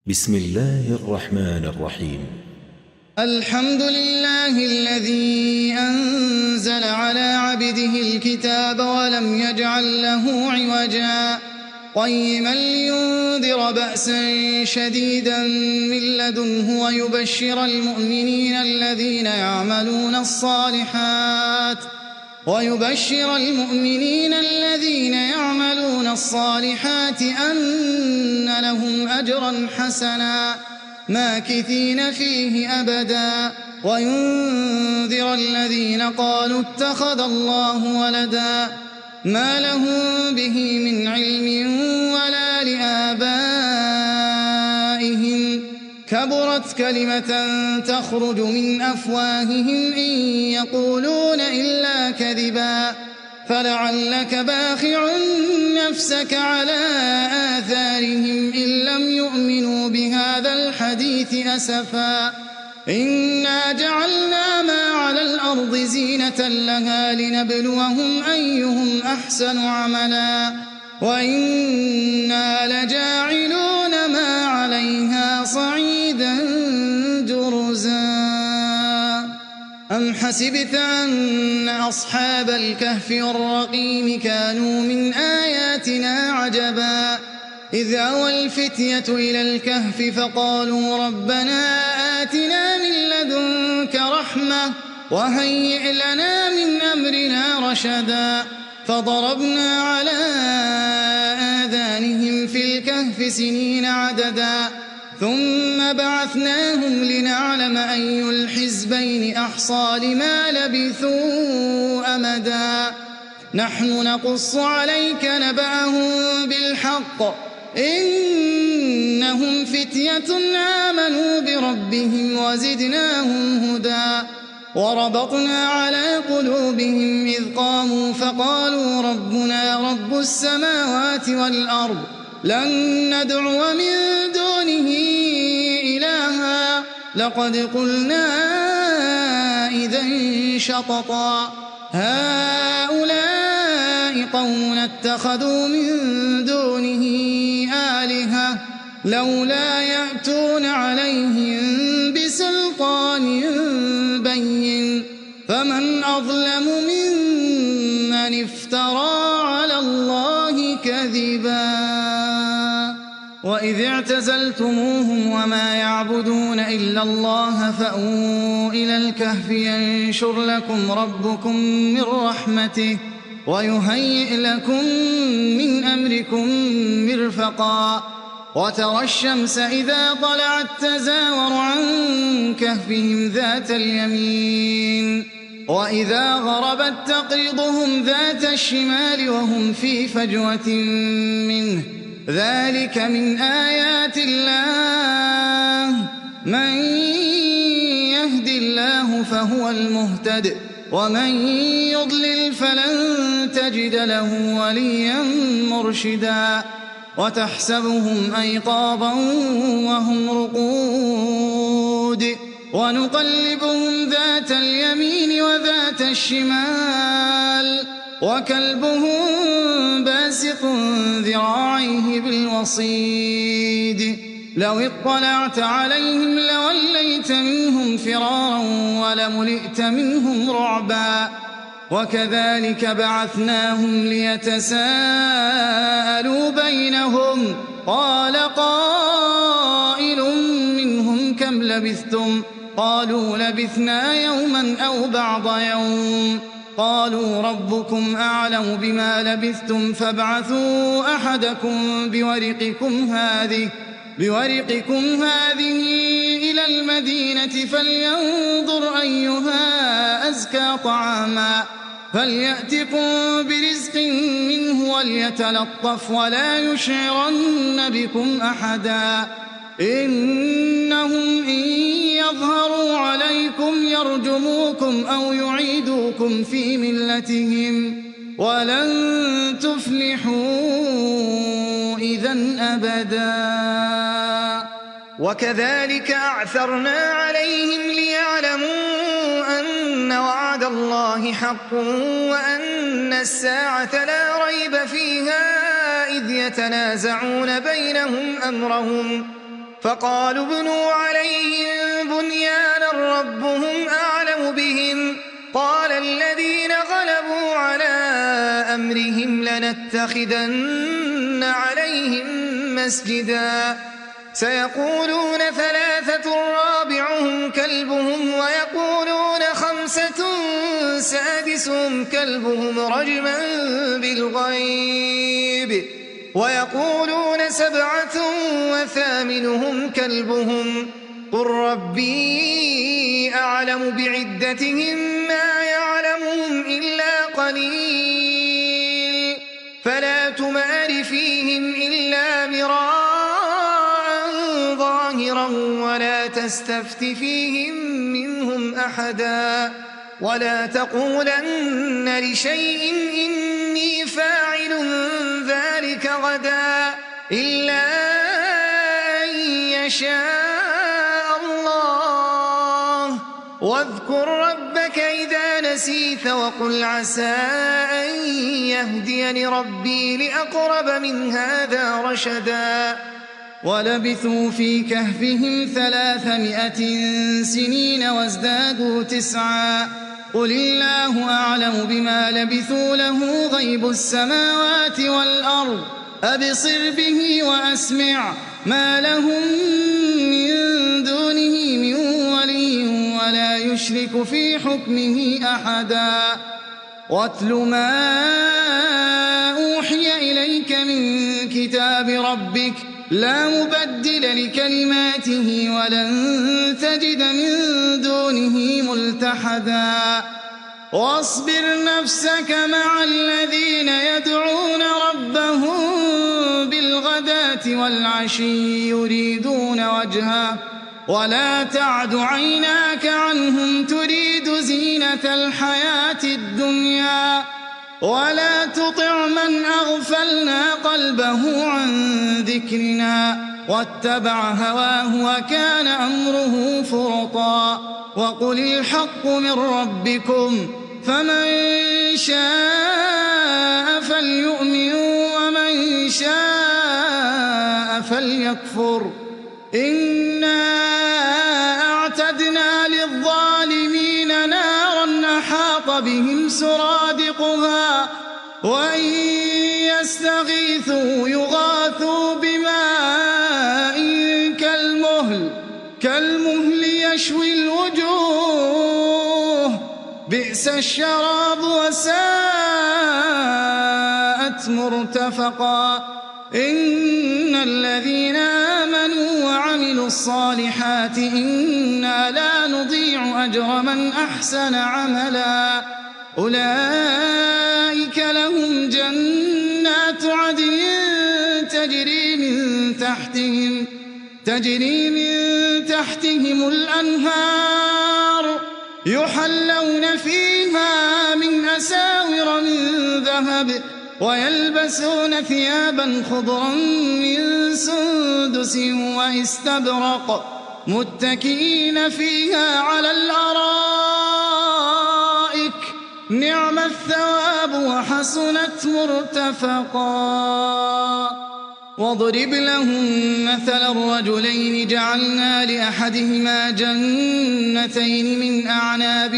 بسم الله الرحمن الرحيم. الحمد لله الذي أنزل على عبده الكتاب ولم يجعل له عوجا قيما لينذر بأسا شديدا من لدنه ويبشر المؤمنين الذين يعملون الصالحات أن لهم أجرا حسنا ماكثين فيه أبدا وينذر الذين قالوا اتخذ الله ولدا ما لهم به من علم ولا لآبائهم كبرت كلمة تخرج من أفواههم إن يقولون إلا كذبا فلعلك باخع نفسك على آثارهم إن لم يؤمنوا بهذا الحديث أسفا إنا جعلنا ما على الأرض زينة لها لنبلوهم أيهم أحسن عملا وإنا لجاعلون ما عليها صعيدا جرزا أم حسبت أن أصحاب الكهف والرقيم كانوا من آياتنا عجبا إذ أوى الفتية إلى الكهف فقالوا ربنا آتنا من لدنك رحمة وهيئ لنا من أمرنا رشدا فضربنا على آذانهم في الكهف سنين عددا ثم بعثناهم لنعلم أي الحزبين أحصى لما لبثوا أمدا نحن نقص عليك نبأهم بالحق إنهم فتية آمنوا بربهم وزدناهم هدى وربطنا على قلوبهم إذ قاموا فقالوا ربنا رب السماوات والأرض لن ندعو من دونه إلها لقد قلنا إذا شططا هؤلاء قوم اتخذوا من دونه آلهة لولا يأتون عليهم بسلطان بين فمن أظلم ممن افترى على الله كذبا وإذ اعتزلتموهم وما يعبدون إلا الله فأووا إلى الكهف ينشر لكم ربكم من رحمته ويهيئ لكم من أمركم مرفقا وترى الشمس إذا طلعت تزاور عن كهفهم ذات اليمين وإذا غربت تقرضهم ذات الشمال وهم في فجوة منه ذلك من آيات الله من يهد الله فهو المهتد ومن يضلل فلن تجد له وليا مرشدا وتحسبهم أيقاظا وهم رقود ونقلبهم ذات اليمين وذات الشمال وكلبهم باسط ذراعيه بالوصيد لو اطلعت عليهم لوليت منهم فرارا ولملئت منهم رعبا وكذلك بعثناهم ليتساءلوا بينهم قال قائل منهم كم لبثتم قالوا لبثنا يوما أو بعض يوم قالوا ربكم أعلم بما لبثتم فابعثوا أحدكم بورقكم هذه إلى المدينة فلينظر أيها أزكى طعاما فليأتكم برزق منه وليتلطف ولا يشعرن بكم أحدا إنهم إن يظهروا عليكم يرجموكم أو يعيدوكم في ملتهم ولن تفلحوا إذن أبدا وكذلك أعثرنا عليهم ليعلموا أن وعد الله حق وأن الساعة لا ريب فيها إذ يتنازعون بينهم أمرهم فقالوا ابنوا عليهم بنيانا ربهم أعلم بهم قال الذين غلبوا على أمرهم لنتخذن عليهم مسجدا سيقولون ثلاثة رابعهم كلبهم ويقولون خمسة سادسهم كلبهم رجما بالغيب ويقولون سبعة وثامنهم كلبهم قل ربي أعلم بعدتهم ما يعلمهم إلا قليل فلا تمار فيهم إلا مراء ظاهرا ولا تستفت فيهم منهم أحدا ولا تقولن لشيء إني فاعل ذلك غدا إلا أن يشاء الله واذكر ربك إذا نسيت وقل عسى أن يهديني ربي لأقرب من هذا رشدا ولبثوا في كهفهم 300 سنين وازدادوا 9 قل الله أعلم بما لبثوا له غيب السماوات والأرض أبصر به وأسمع ما لهم من دونه من ولي ولا يشرك في حكمه أحدا واتل ما أوحي إليك من كتاب ربك لا مبدل لكلماته ولن تجد من دونه ملتحدا واصبر نفسك مع الذين يدعون ربهم بالغداة والعشي يريدون وجهه ولا تعد عيناك عنهم تريد زينة الحياة الدنيا ولا تطع من أغفلنا قلبه عن ذكرنا واتبع هواه وكان أمره فرطا وقل الحق من ربكم فمن شاء فليؤمن ومن شاء فليكفر إنا أعتدنا للظالمين نارا أحاط بهم سرادقها وإن يستغيثوا يغاثوا بماء كالمهل يشوي الوجوه بئس الشراب وساءت مرتفقا إن الذين آمنوا وعملوا الصالحات إنا لا نضيع أجر من أحسن عملا أولئك لهم جنات عدن تجري من تحتهم الأنهار يحلون فيها من أساور من ذهب ويلبسون ثيابا خضرا من سندس واستبرق متكئين فيها على الأرائك نعم الثواب وحسنت مرتفقا واضرب لهم مثل الرجلين جعلنا لأحدهما جنتين من أعناب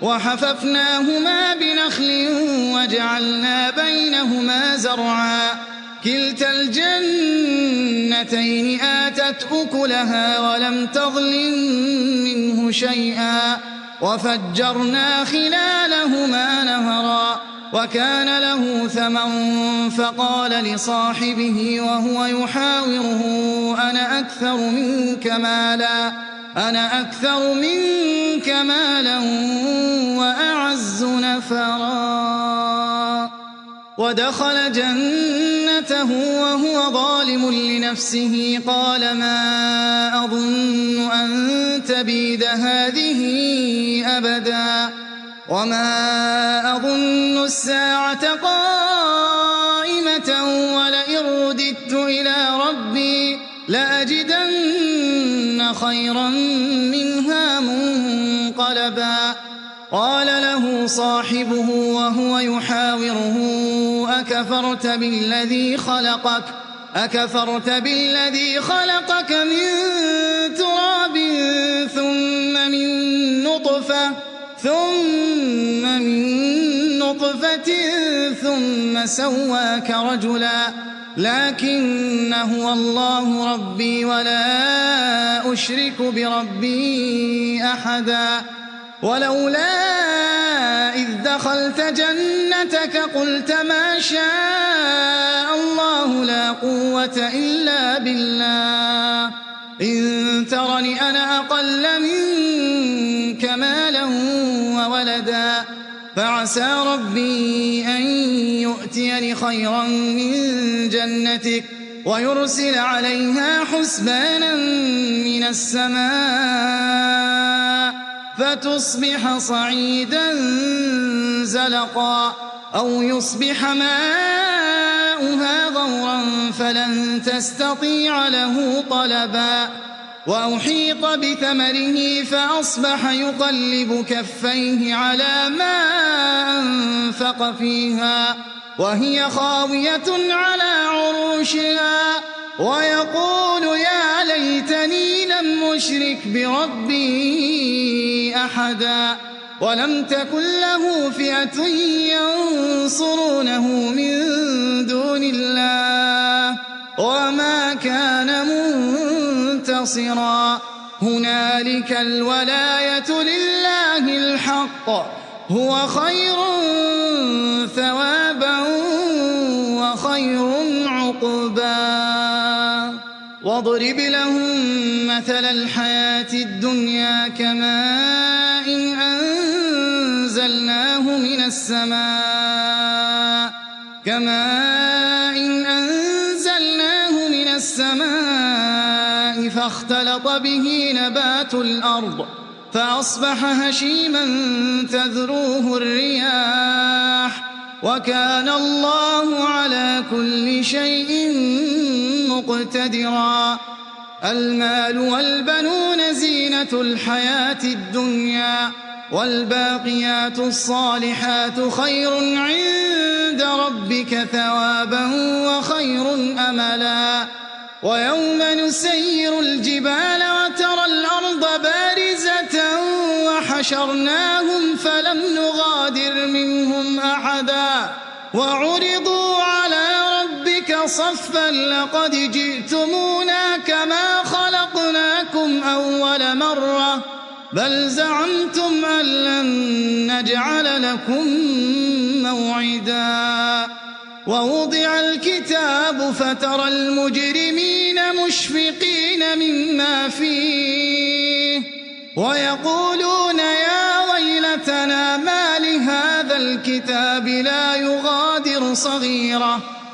وحففناهما بنخل وجعلنا بينهما زرعا كلتا الجنتين آتت أكلها ولم تظلم منه شيئا وفجرنا خلالهما نهرا وكان له ثمر فقال لصاحبه وهو يحاوره أنا أكثر منك مالا وأعز نفرا ودخل جنته وهو ظالم لنفسه قال ما أظن أن تبيد هذه أبدا وما أظن الساعة قائمة ولئن رددت إلى ربي لأجدن خيرا منها منقلبا قال له صاحبه وهو يحاوره أكفرت بالذي خلقك أكفرت بالذي خلقك من تراب ثم من نطفة ثم سواك رجلا لكن هو الله ربي ولا أشرك بربي أحدا ولولا إذ دخلت جنتك قلت ما شاء الله لا قوة إلا بالله إن ترني أنا أقل منك مالا وولدا فعسى ربي أن يؤتيني خيرا من جنتك ويرسل عليها حسبانا من السماء فتصبح صعيدا زلقا أو يصبح ماؤها غورا فلن تستطيع له طلبا وأحيط بثمره فأصبح يقلب كفيه على ما أنفق فيها وهي خاوية على عروشها ويقول يا ليتني لم أشرك بربي أحدا ولم تكن له فئة ينصرونه من دون الله وما كان منتصرا هنالك الولاية لله الحق هو خير ثوابا وخير عقبا واضرب لهم مثل الحياة الدنيا كماء أنزلناه من السماء فاختلط به نبات الأرض فأصبح هشيما تذروه الرياح وكان الله على كل شيء مقتدرا المال والبنون زينة الحياة الدنيا والباقيات الصالحات خير عند ربك ثوابا وخير أملا ويوم نسير الجبال وترى الأرض بارزة وحشرناهم فلم نغادر منهم أحدا وعرضوا على ربك صفا لقد جئتمونا كما خلقناكم أول مرة بل زعمتم أن لن نجعل لكم موعدا ووضع الكتاب فترى المجرمين مشفقين مما فيه ويقولون يا ويلتنا ما لهذا الكتاب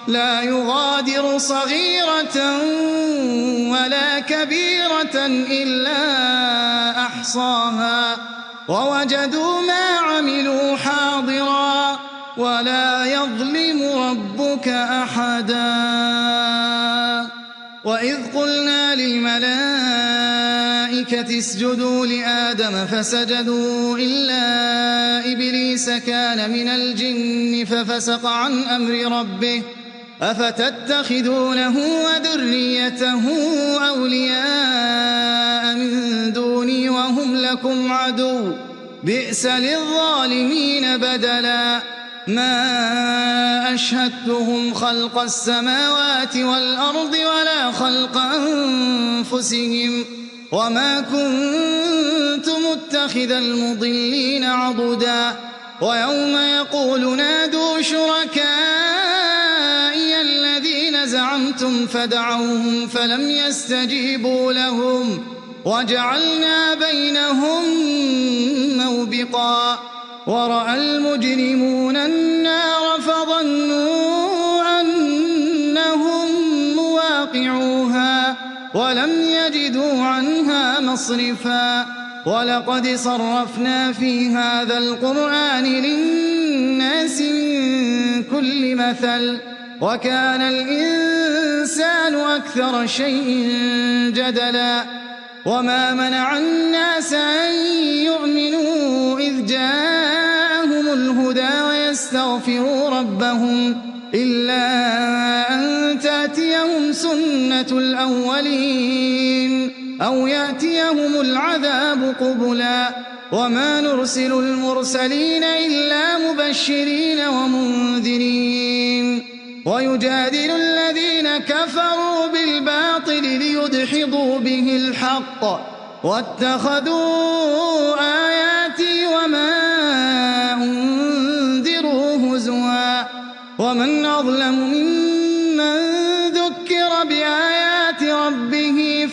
لا يغادر صغيرة ولا كبيرة إلا أحصاها ووجدوا ما عملوا حاضرا ولا يظلم ربك أحدا وإذ قلنا للملائكة اسجدوا لآدم فسجدوا إلا إبليس كان من الجن ففسق عن أمر ربه أفتتخذونه وذريته أولياء من دوني وهم لكم عدو بئس للظالمين بدلا ما أشهدتهم خلق السماوات والأرض ولا خلق أنفسهم وما كنت متخذ المضلين عضدا ويوم يقول نادوا شركائي الذين زعمتم فدعوهم فلم يستجيبوا لهم وجعلنا بينهم موبقا ورأى المجرمون النار فظنوا أنهم مواقعوها ولم يجدوا عنها مصرفا ولقد صرفنا في هذا القرآن للناس من كل مثل وكان الإنسان أكثر شيء جدلا وما منع الناس أن يؤمنوا إذ جاءهم الهدى ويستغفروا ربهم إلا أن تأتيهم سُنَّةُ الْأَوَّلِينَ أَوْ يَأْتِيَهُمُ الْعَذَابُ قُبُلًا وَمَا نُرْسِلُ الْمُرْسَلِينَ إِلَّا مُبَشِّرِينَ وَمُنذِرِينَ وَيُجَادِلُ الَّذِينَ كَفَرُوا بِالْبَاطِلِ لِيُدْحِضُوا بِهِ الْحَقَّ وَاتَّخَذُوا آيَاتِي وَمَا أُنذِرُوا هُزُوًا وَمَنْ أَظْلَمُ مِمَّنْ ذُكِّرَ بِآيَاتِ رَبِّهِ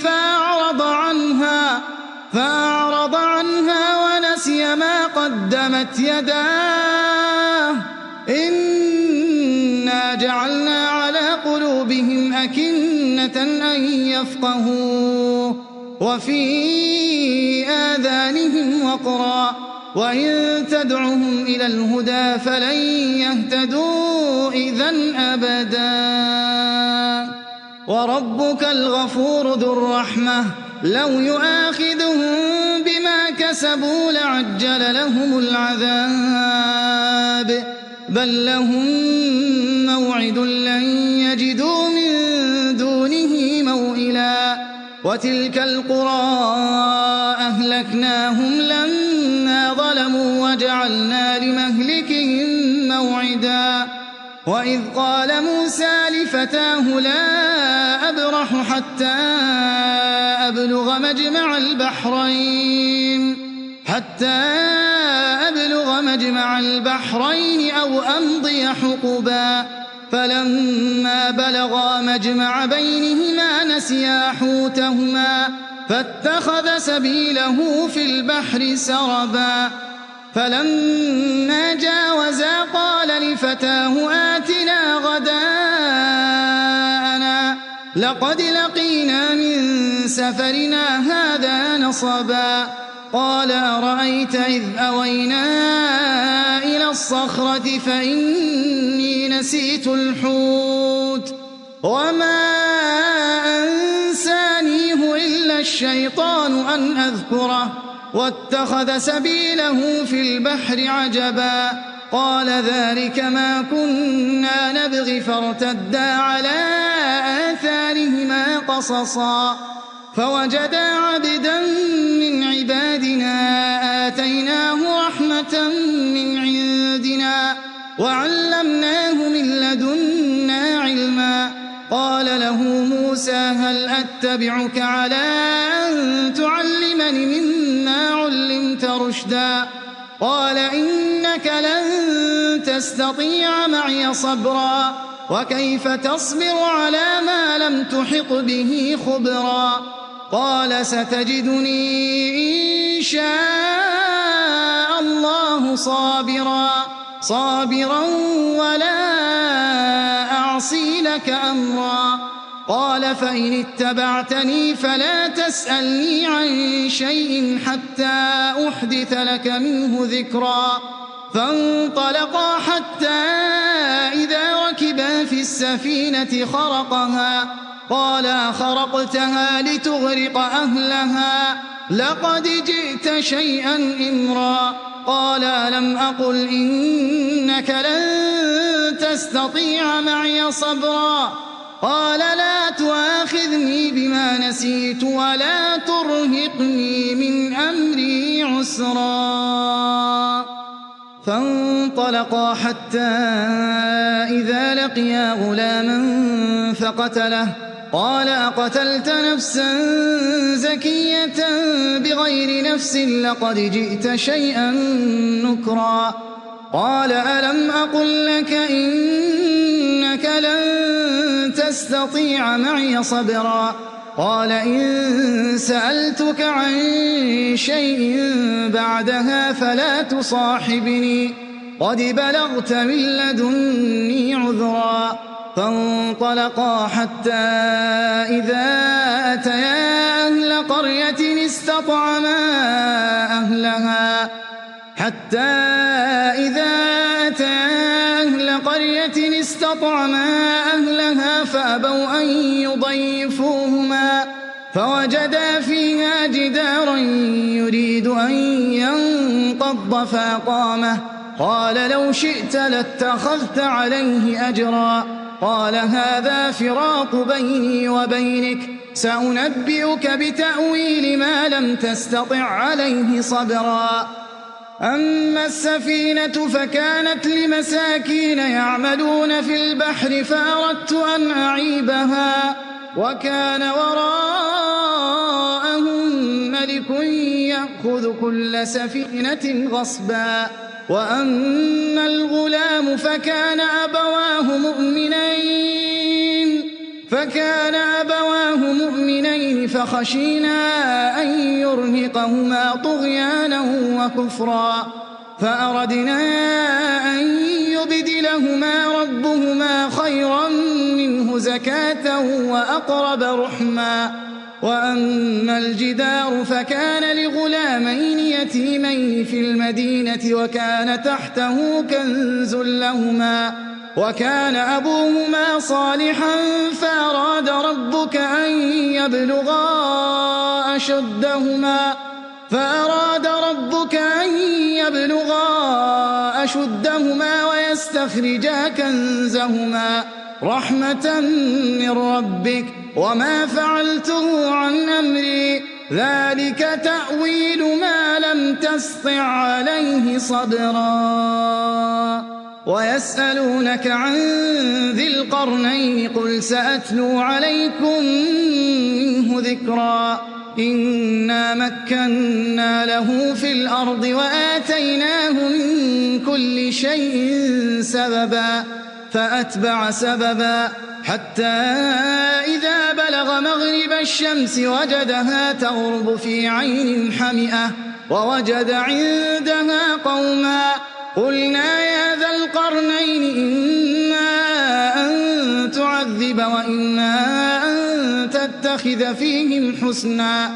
فَأَعْرَضَ عَنْهَا وَنَسِيَ مَا قَدَّمَتْ يَدَاهُ إِنَّا جَعَلْنَا عَلَى قُلُوبِهِمْ أَكِنَّةً أَن يَفْقَهُوهُ وَفِي آذَانِهِمْ وَقْرًا وَإِن تَدْعُهُمْ إِلَى الْهُدَىٰ فَلَن يَهْتَدُوا إِذًا أَبَدًا وَرَبُّكَ الْغَفُورُ ذُو الرَّحْمَةِ لَوْ يُؤَاخِذُهُم بِمَا كَسَبُوا لَعَجَّلَ لَهُمُ الْعَذَابَ بَل لَّهُم مَّوْعِدٌ لَّن يَجِدُوا مِن دُونِهِ مَوْئِلًا وَتِلْكَ الْقُرَىٰ أَهْلَكْنَاهُمْ لَمَّا ظَلَمُوا وَجَعَلْنَا لِمَهْلِكِهِم مَّوْعِدًا وَإِذْ قَالَ مُوسَىٰ لِفَتَاهُ لَا أَبْرَحُ حَتَّىٰ أَبْلُغَ مَجْمَعَ الْبَحْرَيْنِ أَوْ أَمْضِيَ حُقُبًا فَلَمَّا بَلَغَا مَجْمَعَ بَيْنِهِمَا نَسِيَا حُوتَهُمَا فَاتَّخَذَ سَبِيلَهُ فِي الْبَحْرِ سَرَبًا فَلَمَّا جَاوَزَا قَالَ لِفَتَاهُ آتِنَا غَدَاءَنَا لَقَدْ لَقِينَا مِن سَفَرِنَا هَٰذَا نَصَبًا قَالَ أَرَأَيْتَ إِذْ أَوَيْنَا إِلَى الصَّخْرَةِ فَإِنِّي نَسِيتُ الْحُوتَ وَمَا أَنسَانِيهُ إِلَّا الشَّيْطَانُ أَنْ أَذْكُرَهُ وَاتَّخَذَ سَبِيلَهُ فِي الْبَحْرِ عَجَبًا قَالَ ذَٰلِكَ مَا كُنَّا نَبْغِ فَارْتَدَّا عَلَىٰ آثَارِهِمَا قَصَصًا فَوَجَدَا عَبْدًا مِّنْ عِبَادِنَا آتَيْنَاهُ رَحْمَةً مِّنْ عِندِنَا وَعَلَّمْنَاهُ مِن لَّدُنَّا عِلْمًا قَالَ لَهُ مُوسَىٰ هَلْ أَتَّبِعُكَ عَلَىٰ أَن تُعَلِّمَنِ مِمَّا عُلِّمْتَ رُشْدًا قَالَ إِنَّكَ لَن تَسْتَطِيعَ مَعِيَ صَبْرًا وَكَيْفَ تَصْبِرُ عَلَىٰ مَا لَمْ تُحِطْ بِهِ خُبْرًا قَالَ سَتَجِدُنِي إِن شَاءَ اللَّهُ صَابِرًا وَلَا أَعْصِي لَكَ أَمْرًا قَالَ فَإِنِ اتَّبَعْتَنِي فَلَا تَسْأَلْنِي عَن شَيْءٍ حَتَّىٰ أُحْدِثَ لَكَ مِنْهُ ذِكْرًا فَانطَلَقَا حَتَّىٰ إِذَا رَكِبَا فِي السَّفِينَةِ خَرَقَهَا قَالَ أَخَرَقْتَهَا لِتُغْرِقَ أَهْلَهَا لَقَدْ جِئْتَ شَيْئًا إِمْرًا قَالَ أَلَمْ أَقُلْ إِنَّكَ لَن تَسْتَطِيعَ مَعِيَ صَبْرًا قَالَ لَا تُؤَاخِذْنِي بِمَا نَسِيتُ وَلَا تُرْهِقْنِي مِنْ أَمْرِي عُسْرًا فَانطَلَقَا حَتَّىٰ إِذَا لَقِيَا غُلَامًا فَقَتَلَهُ قَالَ أَقَتَلْتَ نَفْسًا زَكِيَّةً بِغَيْرِ نَفْسٍ لَّقَدْ جِئْتَ شَيْئًا نُّكْرًا قَالَ أَلَمْ أَقُل لَّكَ إِنَّكَ لَن تَسْتَطِيعَ مَعِيَ صَبْرًا قَالَ إِن سَأَلْتُكَ عَن شَيْءٍ بَعْدَهَا فَلَا تُصَاحِبْنِي قَدْ بَلَغْتَ مِن لَّدُنِّي عُذْرًا فَانطَلَقَا حَتَّىٰ إِذَا أَتَيَا أَهْلَ قَرْيَةٍ اسْتَطْعَمَا أَهْلَهَا فَأَبَوْا أَن يُضَيِّفُوهُمَا فَوَجَدَا فِيهَا جِدَارًا يُرِيدُ أَن يَنقَضَّ فَأَقَامَهُ قَالَ لَوْ شِئْتَ لَاتَّخَذْتَ عَلَيْهِ أَجْرًا قال هذا فراق بيني وبينك سأنبئك بتأويل ما لم تستطع عليه صبرا أما السفينة فكانت لمساكين يعملون في البحر فأردت أن أعيبها وكان وراءهم ملك يأخذ كل سفينة غصبا وأما الغلام فكان أبواه مؤمنين فخشينا أن يرهقهما طغيانا وكفرا فأردنا أن يبدلهما ربهما خيرا منه زكاة وأقرب رحما وأما الجدار فكان لغلامين يتيمين في المدينة وكان تحته كنز لهما وكان أبوهما صالحا فأراد ربك أن يبلغا أشدهما ويستخرجا كنزهما رحمة من ربك وما فعلته عن أمري ذلك تأويل ما لم تسطع عليه صبرا ويسألونك عن ذي القرنين قل سأتلو عليكم منه ذكرا إنا مكنا له في الأرض وآتيناه من كل شيء سببا فأتبع سببا حتى إذا بلغ مغرب الشمس وجدها تغرب في عين حمئة ووجد عندها قوما قلنا يا ذا القرنين إما أن تعذب وإما أن تتخذ فيهم حسنا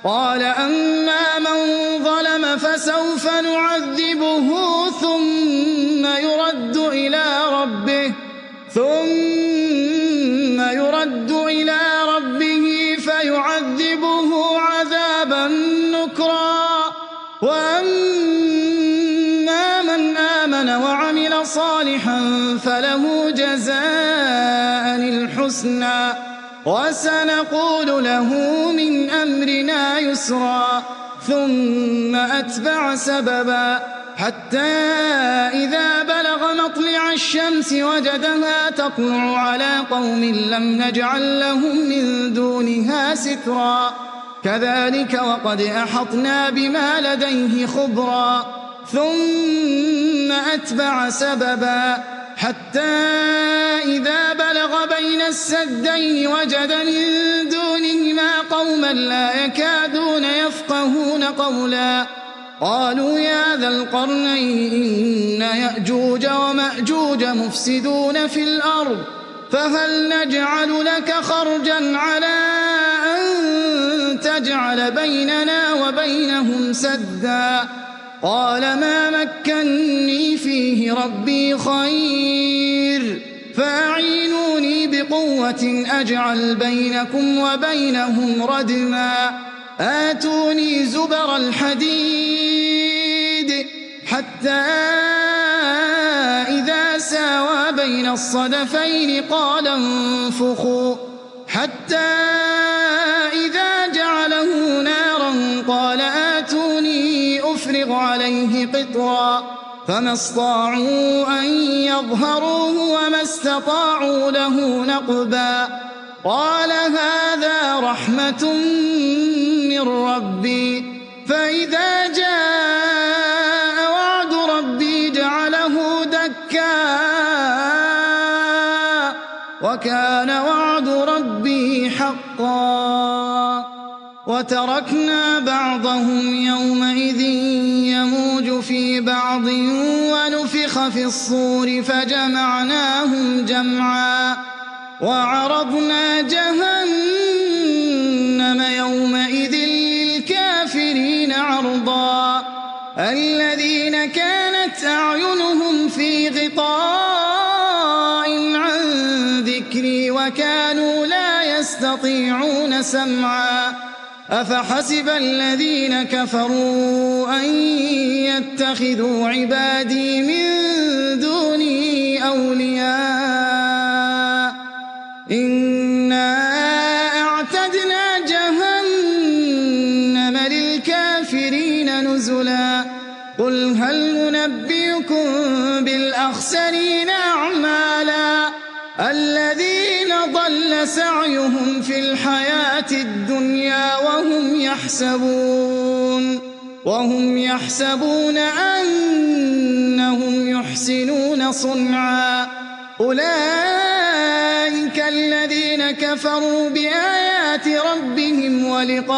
قال أما من ظلم فسوف نعذبه ثم يرد إلى ربه فيعذبه عذابا نكرا وأما من آمن وعمل صالحا فله جزاء الحسنى وسنقول له من أمرنا يسرا ثم أتبع سببا حتى إذا بلغ مطلع الشمس وجدها تطلع على قوم لم نجعل لهم من دونها سترا كذلك وقد أحطنا بما لديه خبرا ثم أتبع سببا حتى إذا بلغ بين السدين وجد من دونهما قوما لا يكادون يفقهون قولا قالوا يا ذا القرنين إن يأجوج ومأجوج مفسدون في الأرض فهل نجعل لك خرجا على أن تجعل بيننا وبينهم سدا قال ما مكني فيه ربي خير فأعينوني بقوة أجعل بينكم وبينهم ردما آتوني زبر الحديد حتى إذا ساوى بين الصدفين قال انفخوا حتى إذا جعله نارا قال آتوني أفرغ عليه قطرا فما استطاعوا أن يظهروه وما استطاعوا له نقبا قال هذا رحمة من ربي فإذا جاء وعد ربي جعله دكا وكان وعد ربي حقا وتركنا بعضهم يومئذ يموج في بعض ونفخ في الصور فجمعناهم جمعا وعرضنا جهنم يومئذ للكافرين عرضا الذين كانت أعينهم في غطاء عن ذكري وكانوا لا يستطيعون سمعا أفحسب الذين كفروا أن يتخذوا عبادي من دوني أولياء إنا أعتدنا جهنم للكافرين نزلا قل هل ننبئكم بالأخسرين أعمالا الذين ضل سعيهم في الحياة الدنيا وهم يحسبون أنهم يحسنون صنعا أولئك الذين كفروا بآيات ربهم ولقائه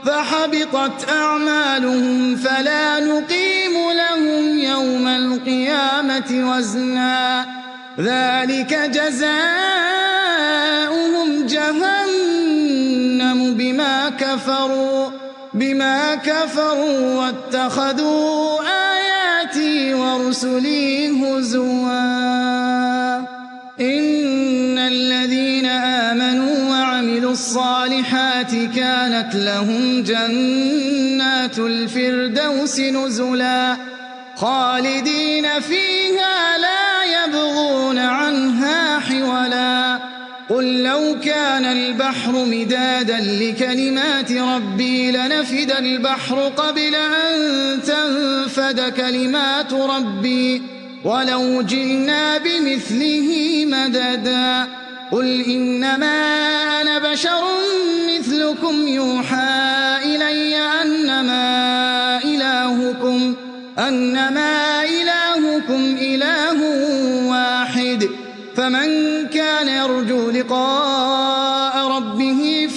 فحبطت أعمالهم فلا نقيم لهم يوم القيامة وزنا ذلك جزاؤهم جهنم بما كفروا واتخذوا آياتي ورسلي هزوا إن الذين آمنوا وعملوا الصالحات كانت لهم جنات الفردوس نزلا خالدين فيها لا يبغون عنها حولا قل لو كان البحر مدادا لكلمات ربي لنفد البحر قبل أن تنفد كلمات ربي ولو جئنا بمثله مددا قل إنما أنا بشر مثلكم يوحى إلي أنما إلهكم إله واحد فمن كان يرجو لقاء ربه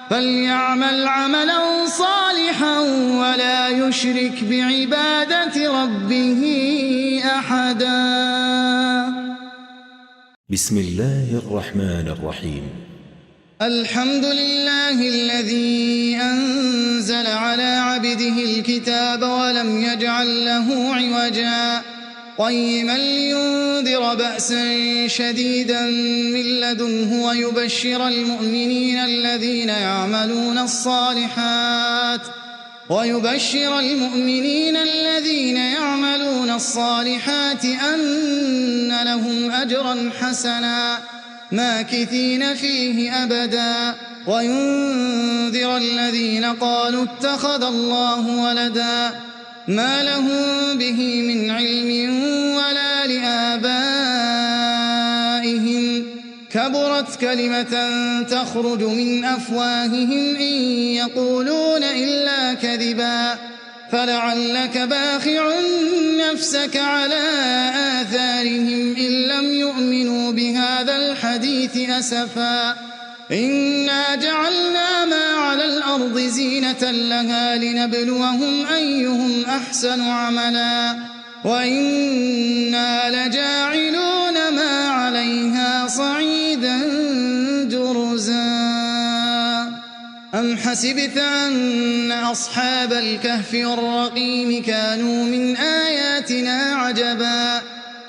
فليعمل عملا صالحا ولا يشرك بعبادة ربه أحدا. بسم الله الرحمن الرحيم. الحمد لله الذي أنزل على عبده الكتاب ولم يجعل له عوجا قيما لينذر بأسا شديدا من لدنه ويبشر المؤمنين الذين يعملون الصالحات أن لهم أجرا حسنا ماكثين فيه أبدا وينذر الذين قالوا اتخذ الله ولدا ما لهم به من علم ولا لآبائهم كبرت كلمة تخرج من أفواههم إن يقولون إلا كذبا فلعلك باخع نفسك على آثارهم إن لم يؤمنوا بهذا الحديث أسفا إنا جعلنا ما على الأرض زينة لها لنبلوهم أيهم أحسن عملا وإنا لجاعلون ما عليها صعيدا جرزا. أم حسبت أن أصحاب الكهف والرقيم كانوا من آياتنا عجبا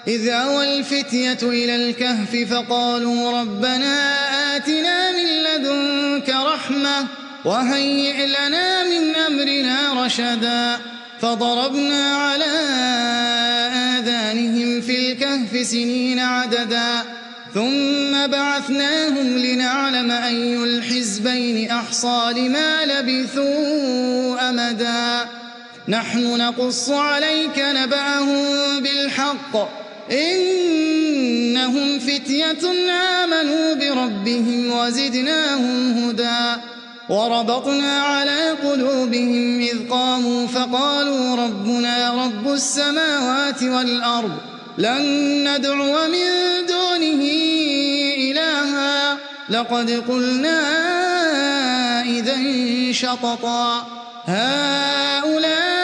إذ أوى الفتية إلى الكهف فقالوا ربنا آتنا من لدنك رحمة وهيئ لنا من أمرنا رشدا فضربنا على آذانهم في الكهف سنين عددا ثم بعثناهم لنعلم أي الحزبين أحصى لما لبثوا أمدا نحن نقص عليك نبأهم بالحق إنهم فتية آمنوا بربهم وزدناهم هدى وربطنا على قلوبهم إذ قاموا فقالوا ربنا رب السماوات والأرض لن ندعو من دونه إلها لقد قلنا إذا شططا هؤلاء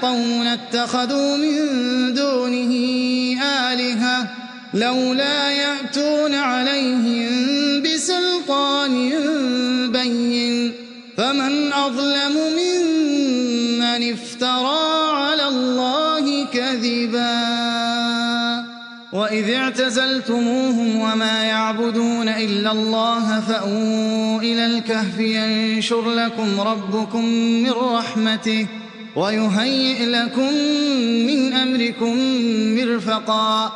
قومنا اتخذوا من دونه آلهة لولا يأتون عليهم بسلطان بين فمن أظلم ممن افترى على الله كذبا. وإذ اعتزلتموهم وما يعبدون إلا الله فأووا إلى الكهف ينشر لكم ربكم من رحمته ويهيئ لكم من أمركم مرفقا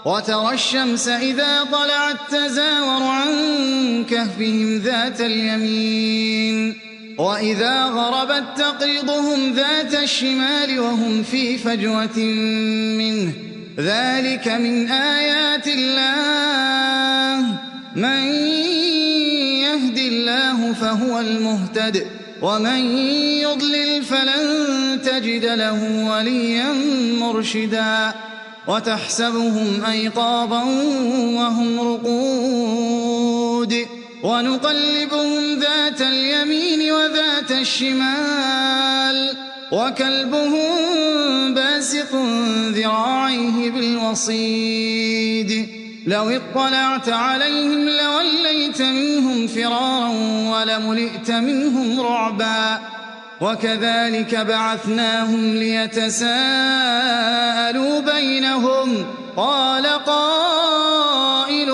وترى الشمس إذا طلعت تزاور عن كهفهم ذات اليمين وإذا غربت تقرضهم ذات الشمال وهم في فجوة منه ذلك من آيات الله من يهد الله فهو المهتد ومن يضلل فلن تجد له وليا مرشدا وتحسبهم أيقاظا وهم رقود ونقلبهم ذات اليمين وذات الشمال وكلبهم باسط ذراعيه بالوصيد لو اطلعت عليهم لوليت منهم فرارا ولملئت منهم رعبا وكذلك بعثناهم ليتساءلوا بينهم قال قائل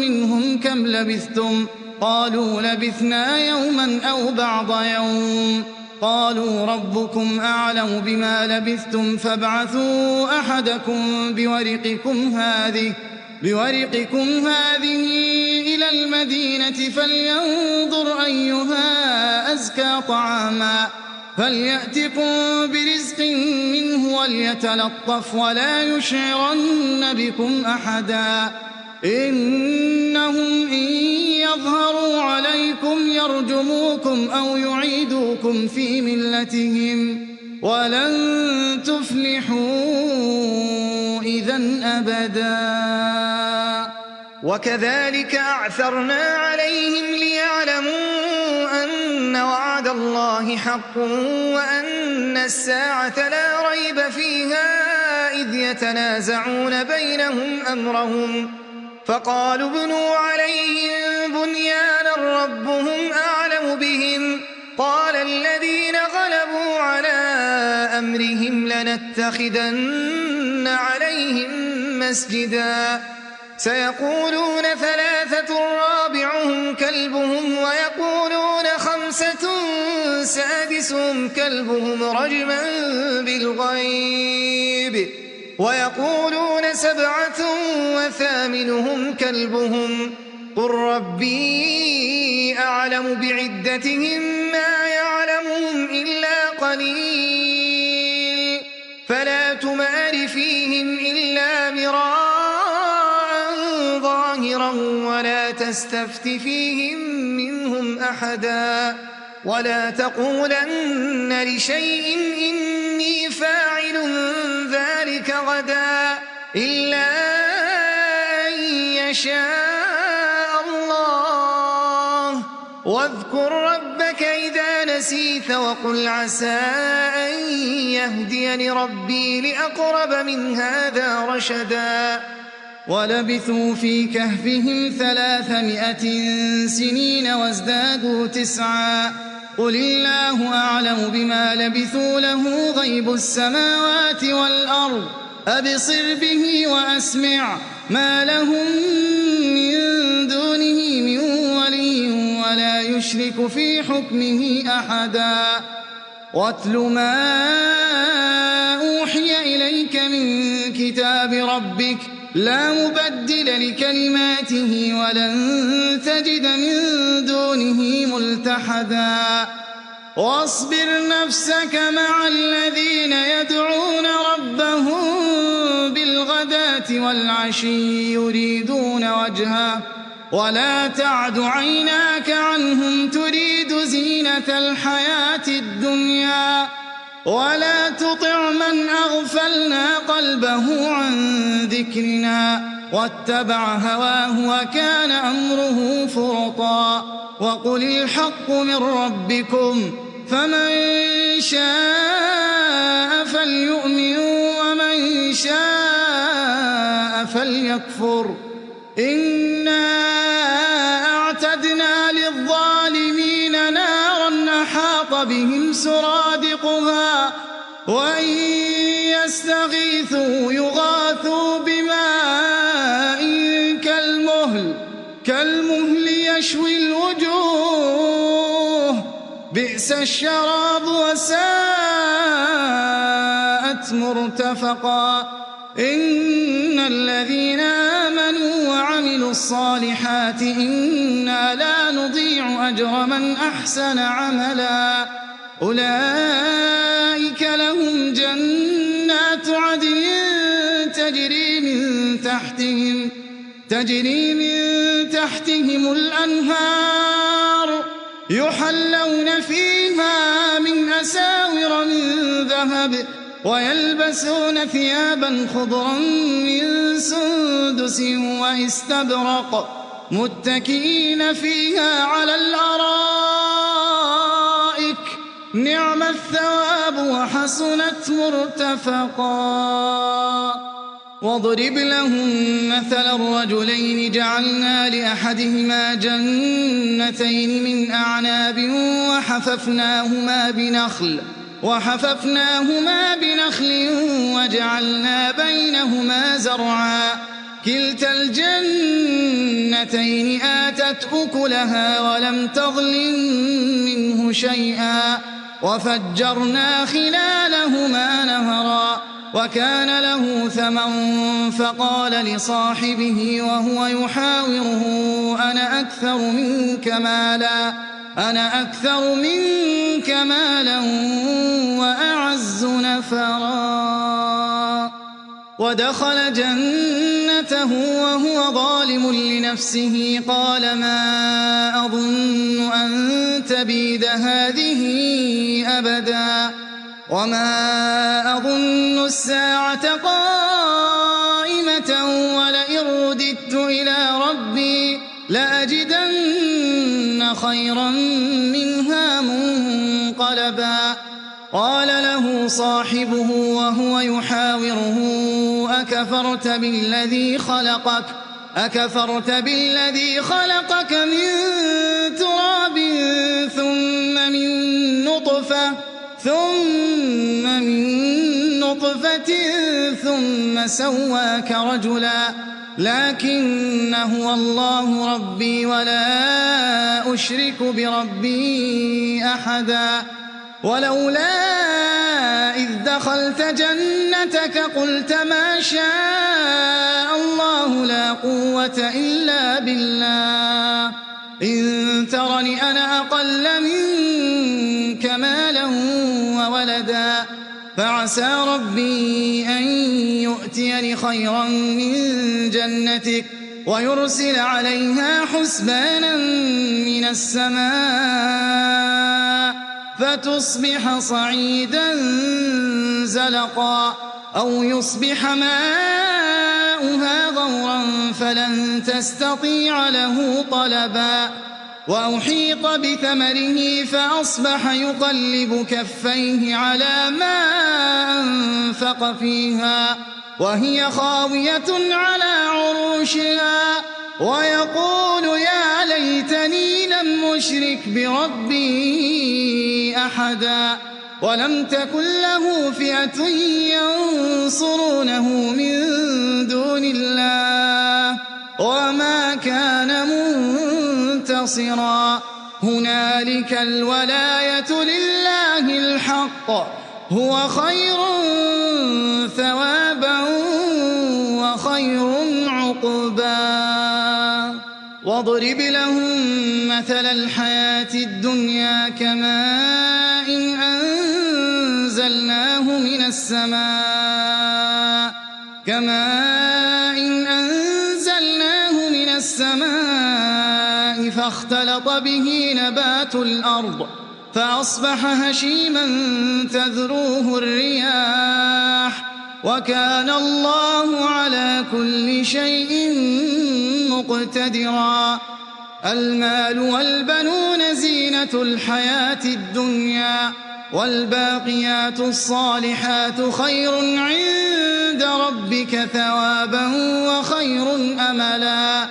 منهم كم لبثتم قالوا لبثنا يوما أو بعض يوم قالوا ربكم أعلم بما لبثتم فابعثوا أحدكم بورقكم هذه إلى المدينة فلينظر أيها أزكى طعاما فليأتكم برزق منه وليتلطف ولا يشعرن بكم أحدا إنهم إن يظهروا عليكم يرجموكم أو يعيدوكم في ملتهم ولن تفلحوا إذن أبدا وكذلك أعثرنا عليهم ليعلموا أن وعد الله حق وأن الساعة لا ريب فيها إذ يتنازعون بينهم أمرهم فقالوا ابنوا عليهم بنيانا ربهم أعلم بهم قال الذين غلبوا على أمرهم لنتخذن عليهم مسجدا سيقولون ثلاثة رابعهم كلبهم ويقولون خمسة سادسهم كلبهم رجما بالغيب ويقولون سبعة وثامنهم كلبهم قل ربي أعلم بعدتهم ما يعلمهم إلا قليل فلا تمار فيهم إلا مراء ظاهرا ولا تستفت فيهم منهم أحدا ولا تقولن لشيء إني فاعل ذلك غدا إلا أن يشاء الله واذكر ربك إذا نسيت وقل عسى أن يهديني ربي لأقرب من هذا رشدا ولبثوا في كهفهم 300 سنين وازدادوا 9 قل الله أعلم بما لبثوا له غيب السماوات والأرض أبصر به وأسمع ما لهم من دونه من ولي ولا يشرك في حكمه أحدا واتل ما أوحي إليك من كتاب ربك لا مبدل لكلماته ولن تجد من دونه ملتحدا واصبر نفسك مع الذين يدعون ربهم بالغداة والعشي يريدون وجهه ولا تعد عيناك عنهم تريد زينة الحياة الدنيا ولا تطع من أغفلنا قلبه عن ذكرنا واتبع هواه وكان أمره فرطا وقل الحق من ربكم فمن شاء فليؤمن ومن شاء فليكفر إنا أعتدنا للظالمين نارا أحاط بهم سرادقها وإن يستغيثوا يغاثوا بماء كالمهل يشوي الوجوه بئس الشراب وساءت فحسنت مرتفقا إن الذين آمنوا وعملوا الصالحات إنا لا نضيع أجر من أحسن عملا أولئك لهم جنات عدن تجري من تحتهم الأنهار يحلون فيها من أساور من ذهب ويلبسون ثيابا خضرا من سندس واستبرق متكئين فيها على الأرائك نعم الثواب وحسنت مرتفقا واضرب لهم مثل الرجلين جعلنا لأحدهما جنتين من أعناب وحففناهما بنخل وجعلنا بينهما زرعا كلتا الجنتين آتت أكلها ولم تظلم منه شيئا وفجرنا خلالهما نهرا وكان له ثمر فقال لصاحبه وهو يحاوره أنا أكثر منك مالا وأعز نفرا ودخل جنته وهو ظالم لنفسه قال ما أظن أن تبيد هذه أبدا وما أظن الساعة قائمة ولئن رددت إلى ربي لأجدن خيرا منها منقلبا قال له صاحبه وهو يحاوره أكفرت بالذي خلقك من تراب ثم من نطفة ثم سواك رجلا لكن هو الله ربي ولا أشرك بربي أحدا ولولا إذ دخلت جنتك قلت ما شاء الله لا قوة إلا بالله إن ترني أنا أقل منك مالا وولدا فعسى ربي أن يؤتيني خيرا من جنتك ويرسل عليها حسبانا من السماء فتصبح صعيدا زلقا أو يصبح ماؤها غورا فلن تستطيع له طلبا وأحيط بثمره فأصبح يقلب كفيه على ما أنفق فيها وهي خاوية على عروشها ويقول يا ليتني لم أشرك بربي أحدا ولم تكن له فئة ينصرونه من دون الله وما كان منتصرا هنالك الولاية لله الحق هو خير ثوابا وخير عقبا واضرب لهم مثل الحياة الدنيا كماء أنزلناه من السماء فاختلط به نبات الأرض فأصبح هشيما تذروه الرياح وكان الله على كل شيء مقتدرا المال والبنون زينة الحياة الدنيا والباقيات الصالحات خير عند ربك ثوابا وخير أملا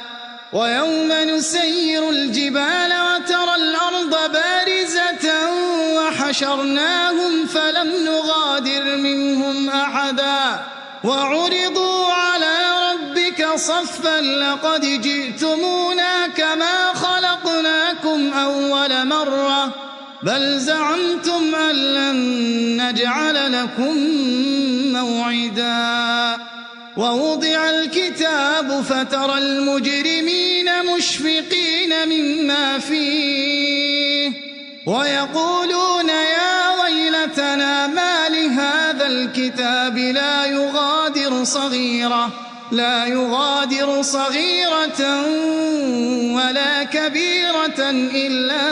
ويوم نسير الجبال وترى الأرض بارزة وحشرناهم فلم نغادر منهم أحدا وعرضوا على ربك صفا لقد جئتمونا كما خلقناكم أول مرة بل زعمتم أن لن نجعل لكم موعدا ووضع الكتاب فترى المجرمين مشفقين مما فيه ويقولون يا ويلتنا ما لهذا الكتاب لا يغادر صغيرة ولا كبيرة إلا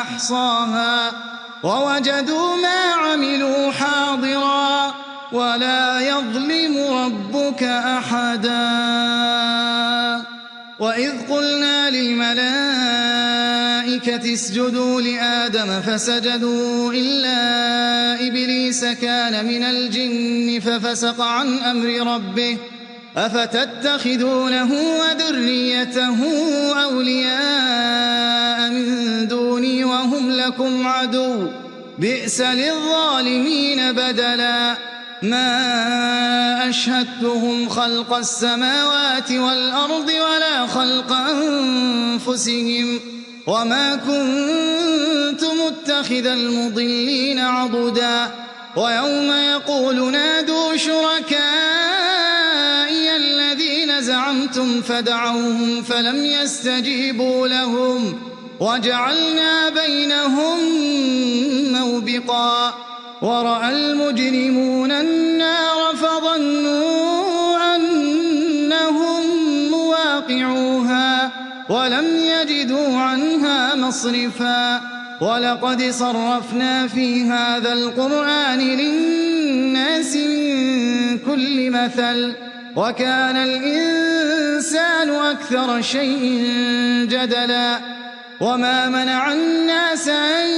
أحصاها ووجدوا ما عملوا حاضرا ولا يظلم ربك أحدا وإذ قلنا للملائكة اسجدوا لآدم فسجدوا إلا إبليس كان من الجن ففسق عن أمر ربه أفتتخذونه وذريته أولياء من دوني وهم لكم عدو بئس للظالمين بدلا ما أشهدتهم خلق السماوات والأرض ولا خلق أنفسهم وما كنت متخذ المضلين عضدا ويوم يقول نادوا شركائي الذين زعمتم فدعوهم فلم يستجيبوا لهم وجعلنا بينهم موبقا ورأى المجرمون النار فظنوا أنهم مواقعوها ولم يجدوا عنها مصرفا ولقد صرفنا في هذا القرآن للناس من كل مثل وكان الإنسان أكثر شيء جدلا وما منع الناس أن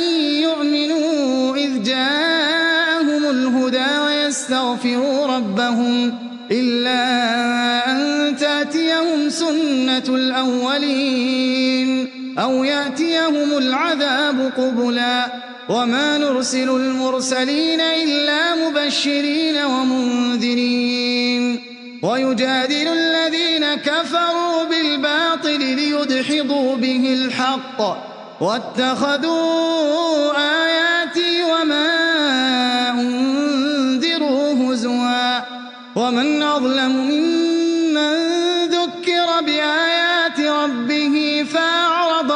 يؤمنوا إذ جاءهم الهدى ويستغفروا ربهم إلا أن تأتيهم سنة الأولين أو يأتيهم العذاب قبلا وما نرسل المرسلين إلا مبشرين ومنذرين ويجادل الذين كفروا بالباطل ليدحضوا به الحق واتخذوا آياتي وما أنذروا هزوا ومن أظلم ممن ذكر بآيات ربه فأعرض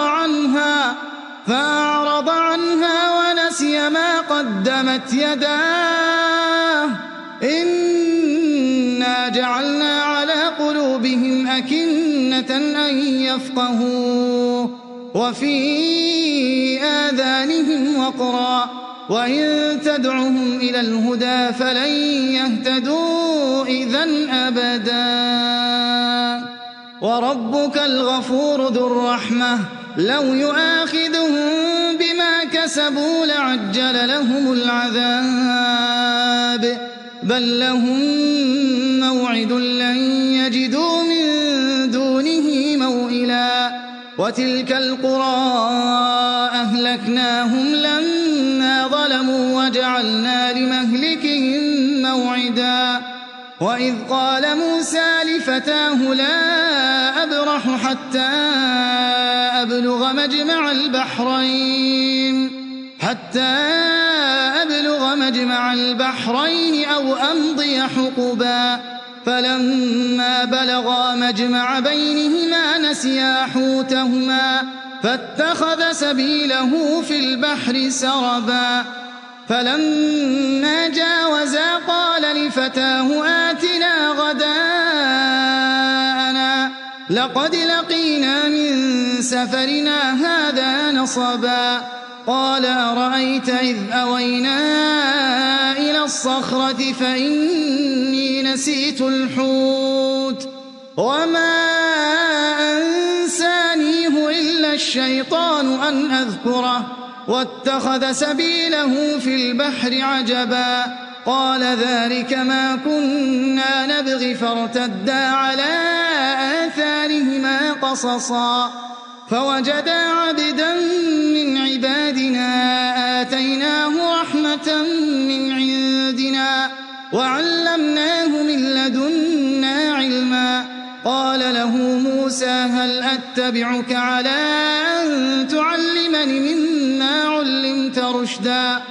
عنها ونسي ما قدمت يداه إنا جعلنا على قلوبهم أكنة أن يفقهوا وفي آذانهم وقرا وإن تدعهم إلى الهدى فلن يهتدوا إذن أبدا وربك الغفور ذو الرحمة لو يؤاخذهم بما كسبوا لعجل لهم العذاب بل لهم موعد لن يجدوا من دونه موئلا وتلك القرى أهلكناهم لما ظلموا وجعلنا لمهلكهم موعدا وإذ قال موسى لفتاه لا أبرح حتى أبلغ مجمع البحرين أو أمضي حقبا فلما بلغا مجمع بينهما نسيا حوتهما فاتخذ سبيله في البحر سربا فلما جاوزا قال لفتاه آتنا غداءنا لقد لقينا من سفرنا هذا نصبا قال أرأيت إذ أوينا إلى الصخرة فإني نسيت الحوت وما أنسانيه إلا الشيطان أن أذكره واتخذ سبيله في البحر عجبا قال ذلك ما كنا نبغي فارتدا على آثارهما قصصا فوجدا عبدا من عبادنا آتيناه رحمة من عندنا وعلمناه من لدنا علما قال له موسى هل أتبعك على أن تعلمني مما علمت علمت رشدا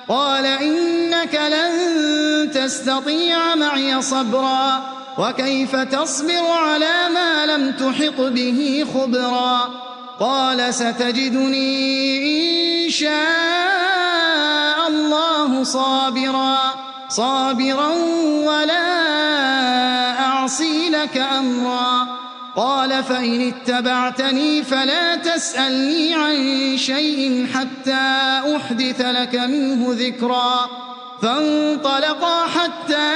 قال إنك لن تستطيع معي صبرا وكيف تصبر على ما لم تحط به خبرا قال ستجدني إن شاء الله صابرا ولا أعصي لك أمرا قال فإن اتبعتني فلا تسألني عن شيء حتى أحدث لك منه ذكرا فانطلقا حتى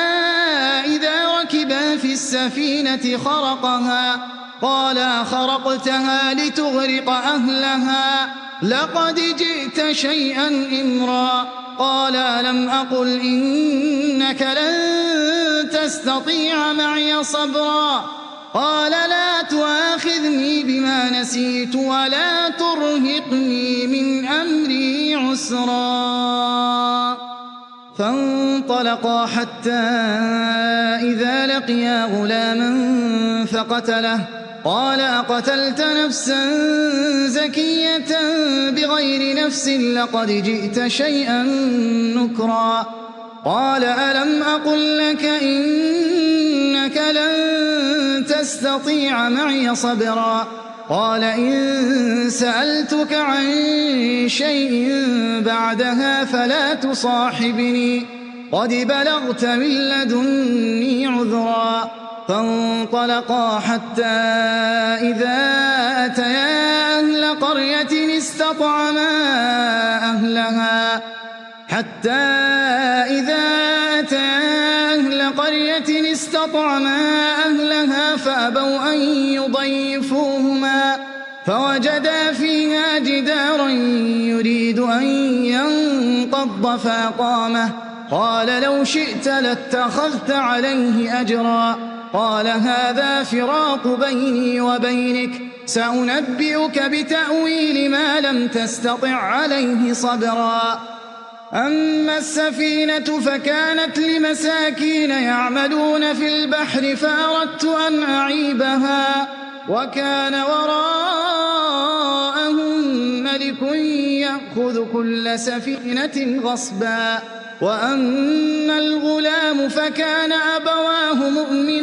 إذا ركبا في السفينة خرقها قال خرقتها لتغرق أهلها لقد جئت شيئا إمرا قال ألم أقل إنك لن تستطيع معي صبرا قال لا تؤاخذني بما نسيت ولا ترهقني من أمري عسرا فانطلقا حتى إذا لقيا غلاما فقتله قال أقتلت نفسا زكية بغير نفس لقد جئت شيئا نكرا قال ألم أقل لك إنك لن تستطيع معي صبرا قال إن سألتك عن شيء بعدها فلا تصاحبني قد بلغت من لدني عذرا فانطلقا حتى إذا أتيا أهل قرية استطعما أهلها فأبوا أن يضيفوهما فوجدا فيها جدارا يريد أن ينقض فأقامه قال لو شئت لاتخذت عليه أجرا قال هذا فراق بيني وبينك سأنبئك بتأويل ما لم تستطع عليه صبرا أما السفينة فكانت لمساكين يعملون في البحر فأردت أن أعيبها وكان وراءهم ملك يأخذ كل سفينة غصبا وأما الغلام فكان أبواه مؤمنين